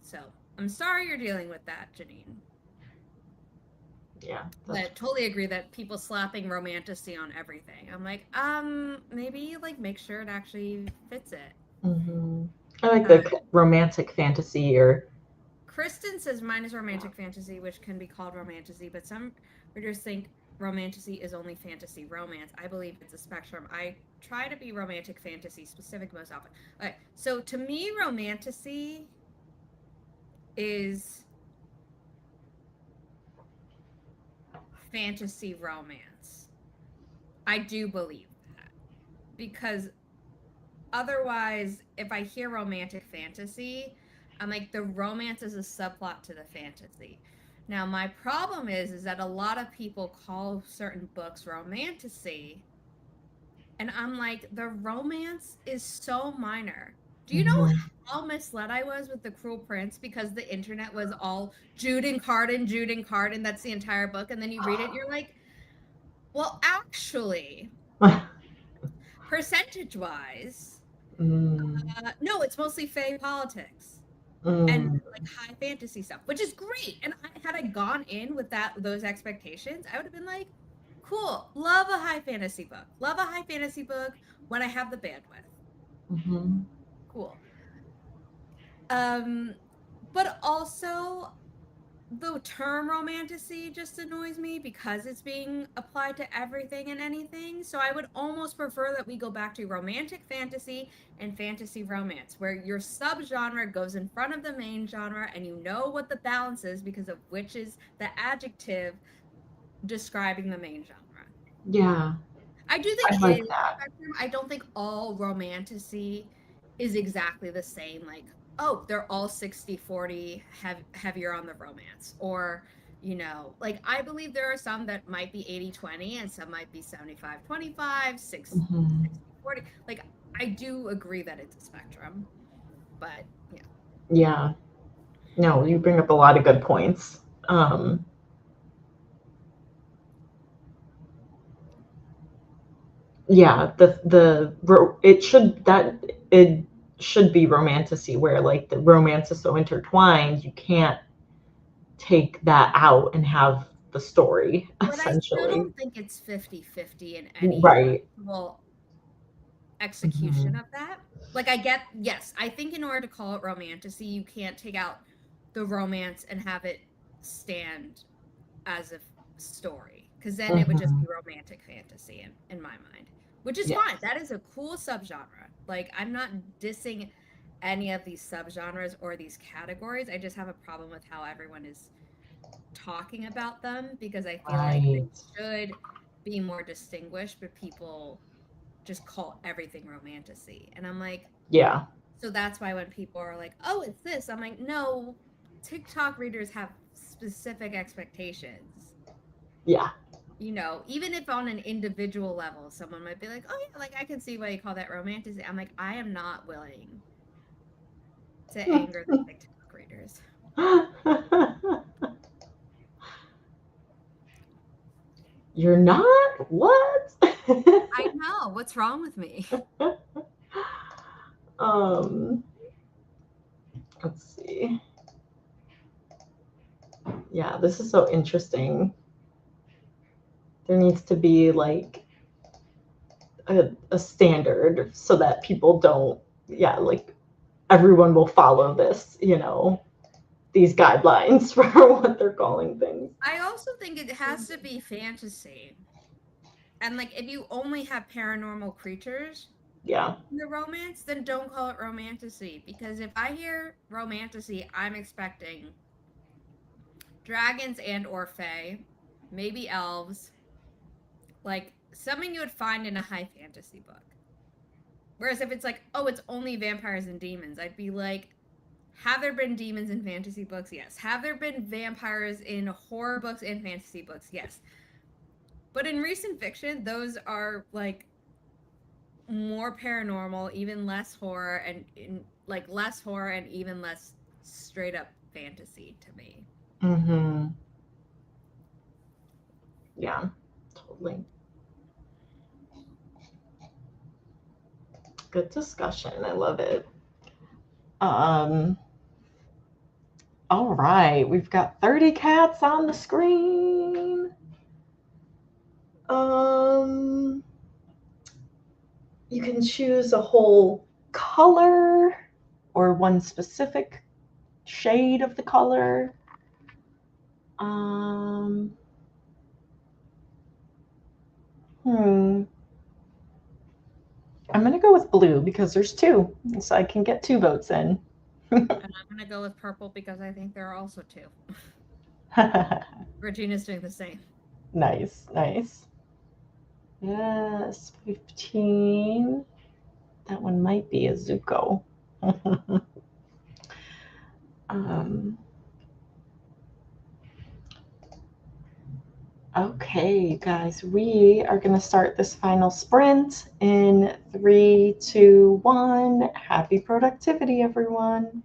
So I'm sorry you're dealing with that, Janine. Yeah. But I That's. totally agree that people slapping romantasy on everything. I'm like, maybe like make sure it actually fits it. Mm-hmm. I like Uh, the romantic fantasy, or. Kristen says mine is romantic fantasy, which can be called romantasy, but some readers think romantasy is only fantasy romance. I believe it's a spectrum. I try to be romantic fantasy specific most often. Okay, so to me, romantasy is fantasy romance. I do believe that because otherwise, if I hear romantic fantasy, I'm like the romance is a subplot to the fantasy. Now, my problem is that a lot of people call certain books romantasy, and I'm like the romance is so minor. Do you know how misled I was with The Cruel Prince because the internet was all Jude and Carden, Jude and Carden. That's the entire book. And then you read it and you're like, well, actually, percentage-wise, no, it's mostly fey politics and like high fantasy stuff, which is great. And had I gone in with those expectations, I would have been like, cool, love a high fantasy book. Love a high fantasy book when I have the bandwidth. Cool. But also the term romantasy just annoys me because it's being applied to everything and anything. So I would almost prefer that we go back to romantic fantasy and fantasy romance, where your subgenre goes in front of the main genre and you know what the balance is because of which is the adjective describing the main genre. Yeah. I do think I it like is that. spectrum. I don't think all romantasy is exactly the same. Like, oh, they're all 60-40 heavier on the romance. Or, like I believe there are some that might be 80-20 and some might be 75-25, 60-40. Like, I do agree that it's a spectrum. But yeah. Yeah. No, you bring up a lot of good points. Yeah, it should be romantasy where like the romance is so intertwined you can't take that out and have the story But I still essentially. don't think it's 50-50 in any Right. actual execution of that. Like yes, I think in order to call it romantasy, you can't take out the romance and have it stand as a story, because then it would just be romantic fantasy in my mind, which is fine. That is a cool subgenre. Like, I'm not dissing any of these subgenres or these categories. I just have a problem with how everyone is talking about them, because I feel like they should be more distinguished, but people just call everything romantasy. And I'm like, Yeah. so that's why when people are like, oh, it's this, I'm like, no, TikTok readers have specific expectations. Yeah. Even if on an individual level, someone might be like, oh, yeah, like I can see why you call that romantasy. I'm like, I am not willing to anger the TikTok readers. You're not? What? I know. What's wrong with me? Let's see. Yeah, this is so interesting. There needs to be like a standard so that people don't, like everyone will follow this, these guidelines for what they're calling things. I also think it has to be fantasy. And like, if you only have paranormal creatures Yeah. in the romance, then don't call it romantasy. Because if I hear romantasy, I'm expecting dragons and or fae, maybe elves, like something you would find in a high fantasy book. Whereas if it's like, oh, it's only vampires and demons, I'd be like, have there been demons in fantasy books? Yes. Have there been vampires in horror books and fantasy books? Yes. But in recent fiction, those are like more paranormal, even less horror, and less horror and even less straight up fantasy to me. Yeah, totally. Good discussion. I love it. All right, we've got 30 cats on the screen. You can choose a whole color or one specific shade of the color. I'm going to go with blue because there's two, so I can get 2 votes in. And I'm going to go with purple because I think there are also 2. Regina's doing the same. Nice, nice. Yes, 15. That one might be a Zuko. Okay, you guys, we are going to start this final sprint in 3, 2, 1. Happy productivity, everyone.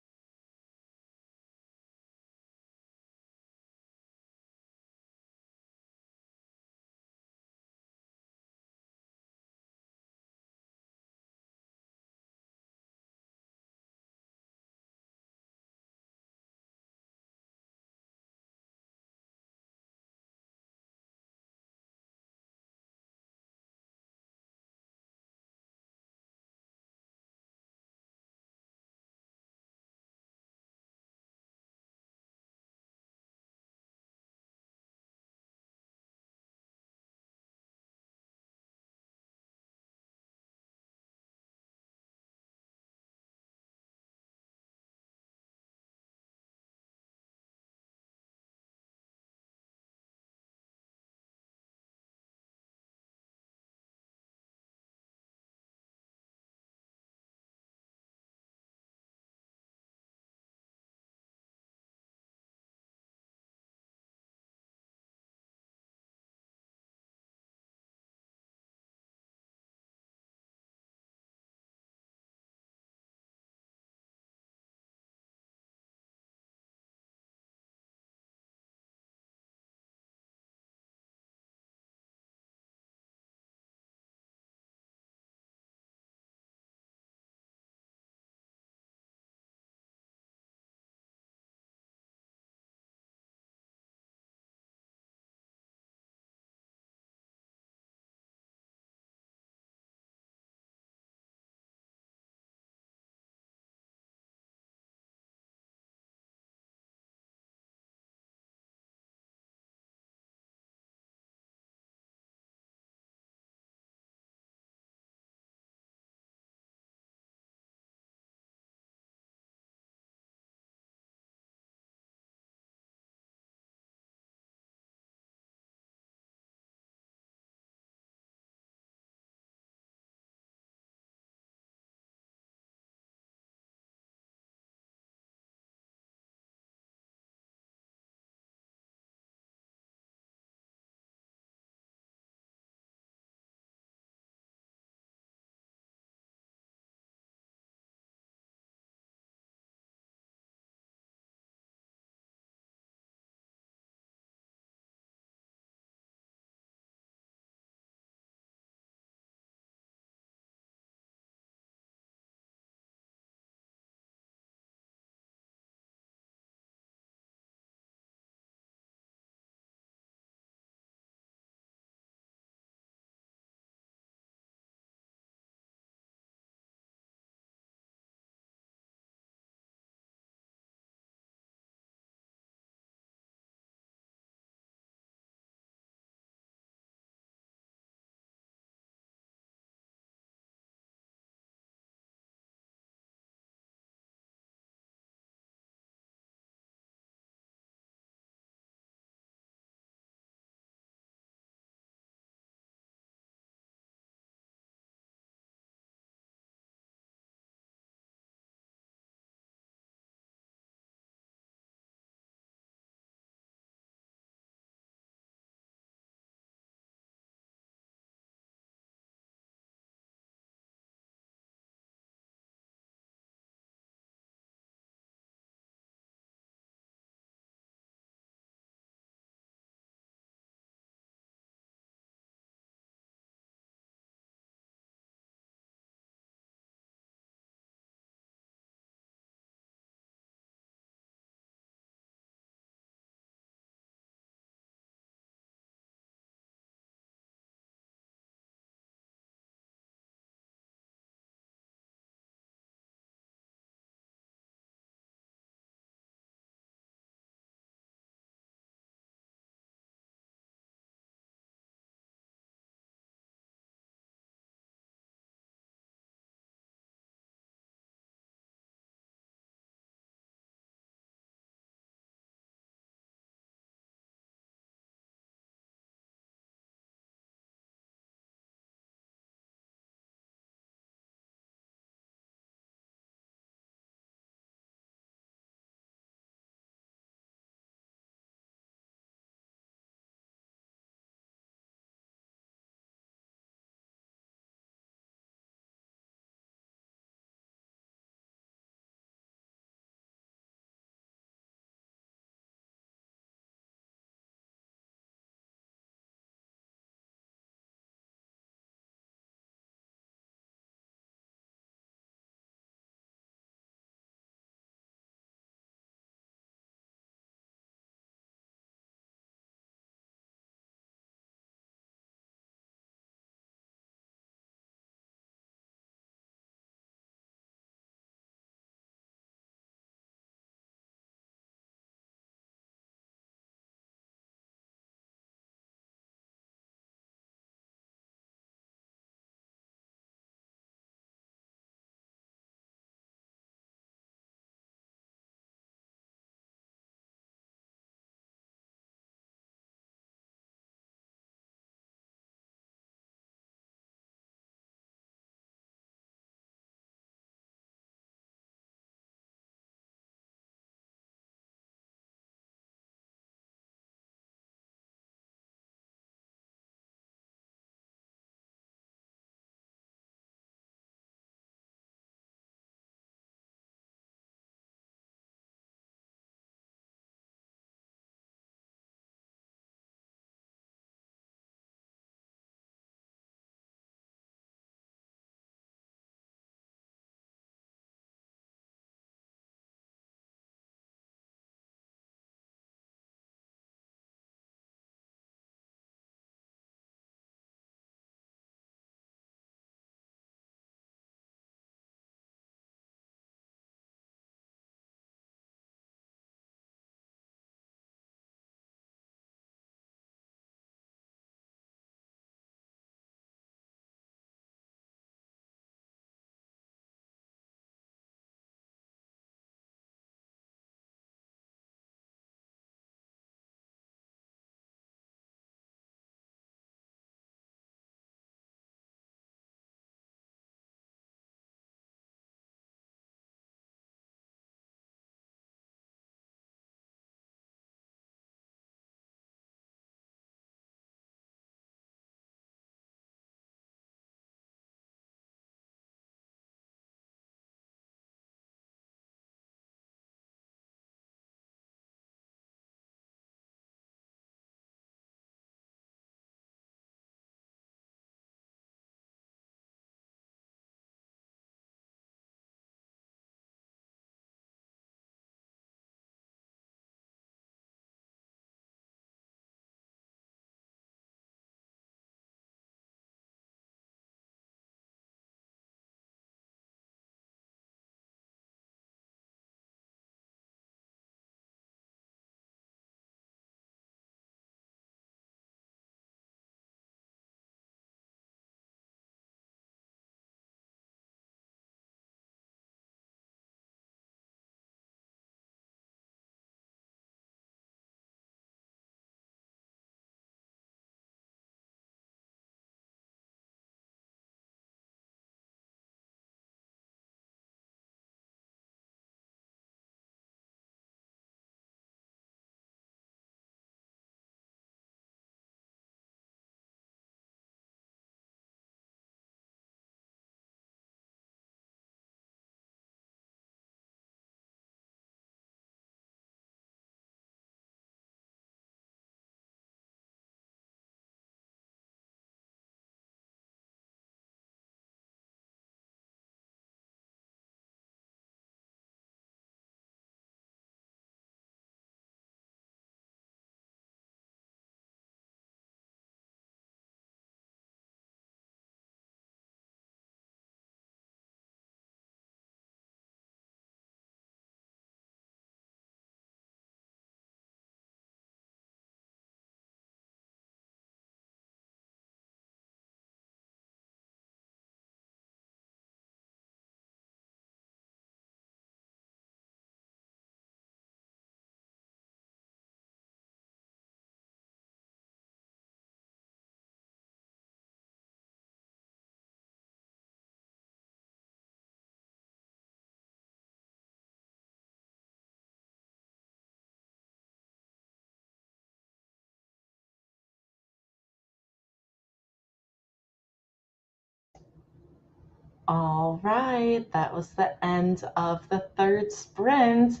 All right, that was the end of the third sprint.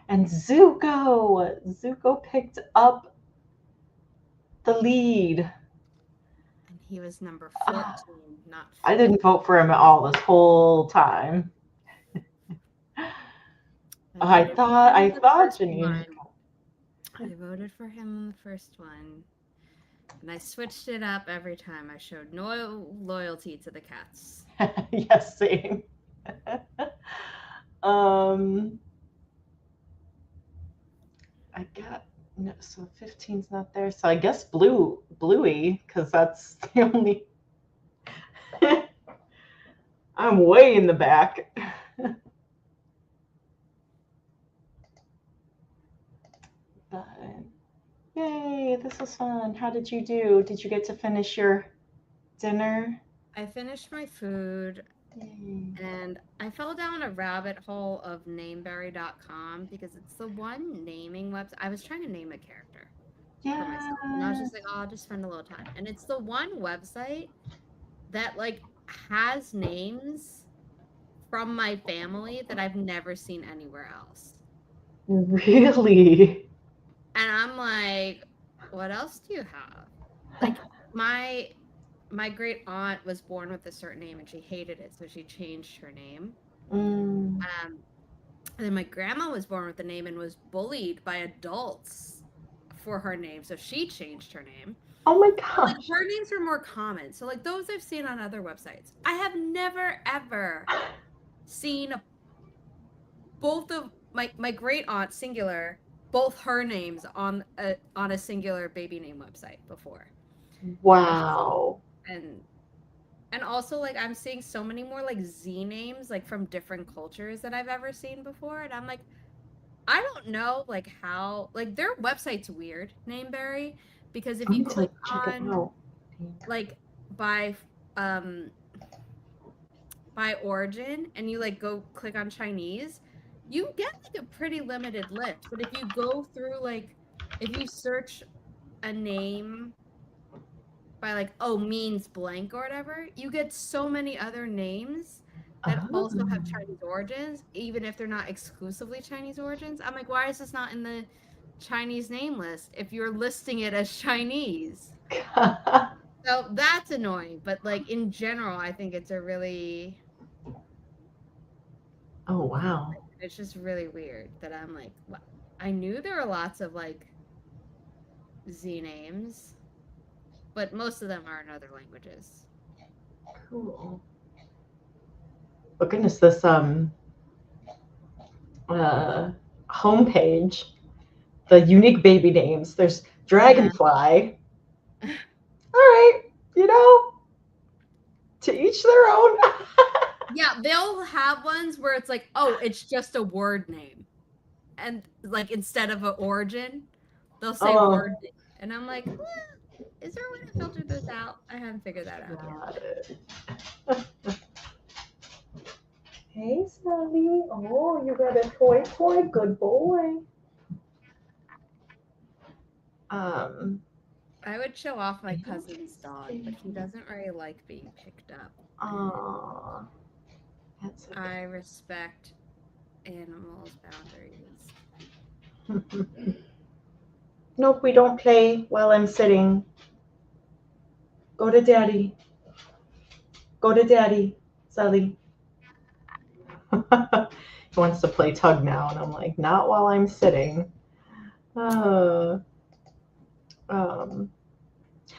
And Zuko picked up the lead. And he was number 14, not 15. I didn't vote for him at all this whole time. I thought Janine. I voted for him on the first one. And I switched it up every time. I showed no loyalty to the cats. Yes, same. I got no, so 15's not there. So I guess Bluey, because that's the only. I'm way in the back. But yay, this was fun. How did you do? Did you get to finish your dinner? I finished my food. Yay. And I fell down a rabbit hole of nameberry.com because it's the one naming website. I was trying to name a character for myself. And I was just like, oh, I'll just spend a little time. And it's the one website that like has names from my family that I've never seen anywhere else. Really? And I'm like, what else do you have? Like my great aunt was born with a certain name and she hated it, so she changed her name. And then my grandma was born with a name and was bullied by adults for her name, so she changed her name. Oh my gosh. Like, her names are more common, so like those I've seen on other websites. I have never ever seen both of my great aunt singular, both her names on a singular baby name website before. Wow. And also like I'm seeing so many more like Z names like from different cultures that I've ever seen before, and I'm like, I don't know like how like their website's weird, Nameberry, because if you click on like by origin and you like go click on Chinese, you get like a pretty limited list. But if you go through like if you search a name by like means blank or whatever, you get so many other names that also have Chinese origins, even if they're not exclusively Chinese origins. I'm like, why is this not in the Chinese name list if you're listing it as Chinese? So that's annoying, but like in general, I think it's a really wow. It's just really weird that I'm like, well, I knew there were lots of like Z names, but most of them are in other languages. Cool. Oh goodness, this homepage, the unique baby names. There's Dragonfly. Yeah. All right, to each their own. Yeah, they'll have ones where it's like, oh, it's just a word name, and like instead of an origin, they'll say word name, and I'm like, is there a way to filter those out? I haven't figured that out yet. Hey, Sally. Oh, you got a toy. Good boy. I would show off my cousin's dog, but he doesn't really like being picked up. Aww. That's okay. I respect animals' boundaries. Nope, we don't play while I'm sitting. Go to daddy. Go to daddy, Sally. He wants to play tug now, and I'm like, not while I'm sitting.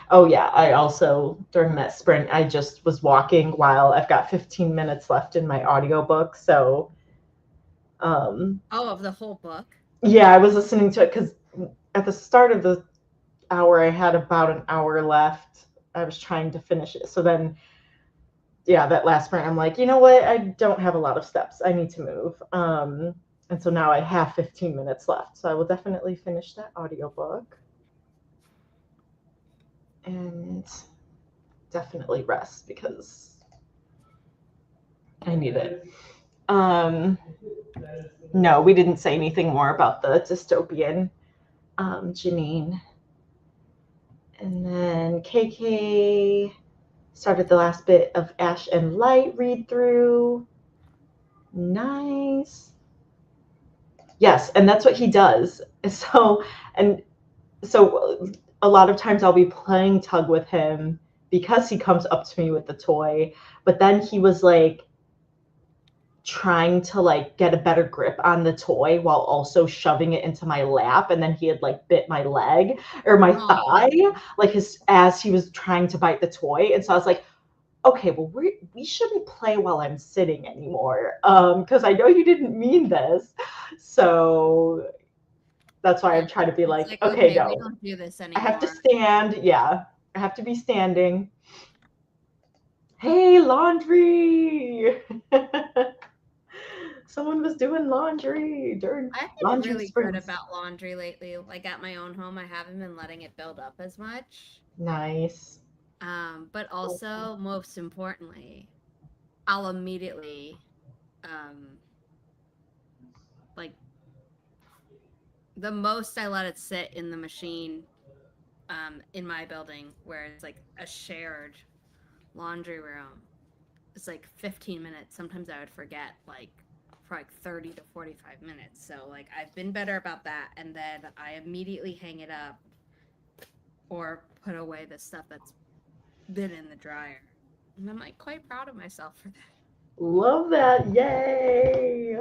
Oh yeah, I also, during that sprint, I just was walking while I've got 15 minutes left in my audiobook, so of the whole book? Yeah, I was listening to it because at the start of the hour, I had about an hour left. I was trying to finish it. So then, yeah, that last sprint, I'm like, you know what? I don't have a lot of steps. I need to move. And so now I have 15 minutes left. So I will definitely finish that audiobook. And definitely rest because I need it. No, we didn't say anything more about the dystopian, Janine. And then KK Started the last bit of Ash and Light read through. Nice. Yes, and that's what he does. And so a lot of times I'll be playing tug with him because he comes up to me with the toy, but then he was like trying to like get a better grip on the toy while also shoving it into my lap, and then he had like bit my leg or my thigh, like as he was trying to bite the toy. And so I was like, okay, well, we shouldn't play while I'm sitting anymore, because I know you didn't mean this. So that's why I'm trying to be like, okay, no, we don't do this I have to anymore. stand. Yeah, I have to be standing. Hey, laundry. Someone was doing laundry during I've been laundry really good springs. about laundry lately. Like at my own home, I haven't been letting it build up as much. Nice. But also, most importantly, I'll immediately, like, the most I let it sit in the machine, in my building where it's like a shared laundry room. It's like 15 minutes. Sometimes I would forget, like, for like 30 to 45 minutes. So, like, I've been better about that. And then I immediately hang it up or put away the stuff that's been in the dryer. And I'm like quite proud of myself for that. Love that. Yay.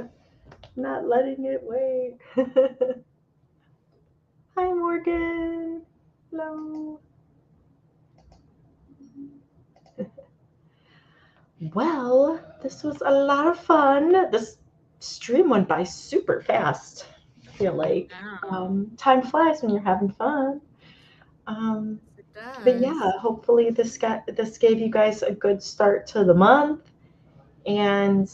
Not letting it wait. Hi, Morgan. Hello. Well, this was a lot of fun. This stream went by super fast. I feel like time flies when you're having fun. It does. But yeah, hopefully this gave you guys a good start to the month, and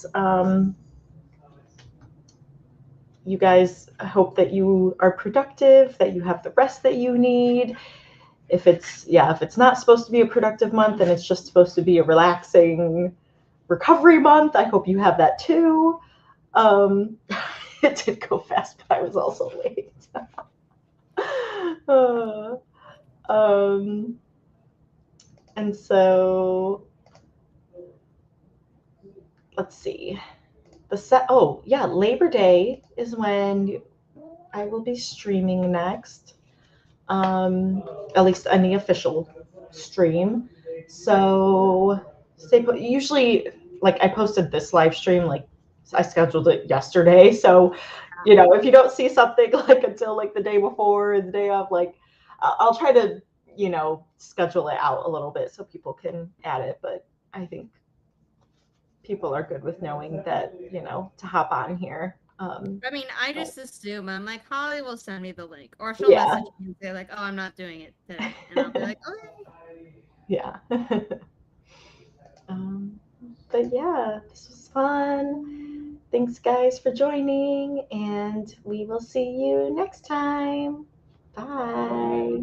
you guys, I hope that you are productive, that you have the rest that you need. If it's not supposed to be a productive month and it's just supposed to be a relaxing recovery month, I hope you have that too. It did go fast, but I was also late. uh, um, and so let's see. Labor Day is when I will be streaming next. At least any official stream. So stay put. Usually, like I posted this live stream, like I scheduled it yesterday. So, if you don't see something like until like the day before or the day of, like I'll try to, schedule it out a little bit so people can add it. But I think people are good with knowing that, to hop on here. I mean, I just assume I'm like, Holly will send me the link, or she'll Yeah. message me and say like, "Oh, I'm not doing it today," and I'll be like, "Okay." Yeah. um, but yeah, this was fun. Thanks, guys, for joining, and we will see you next time. Bye.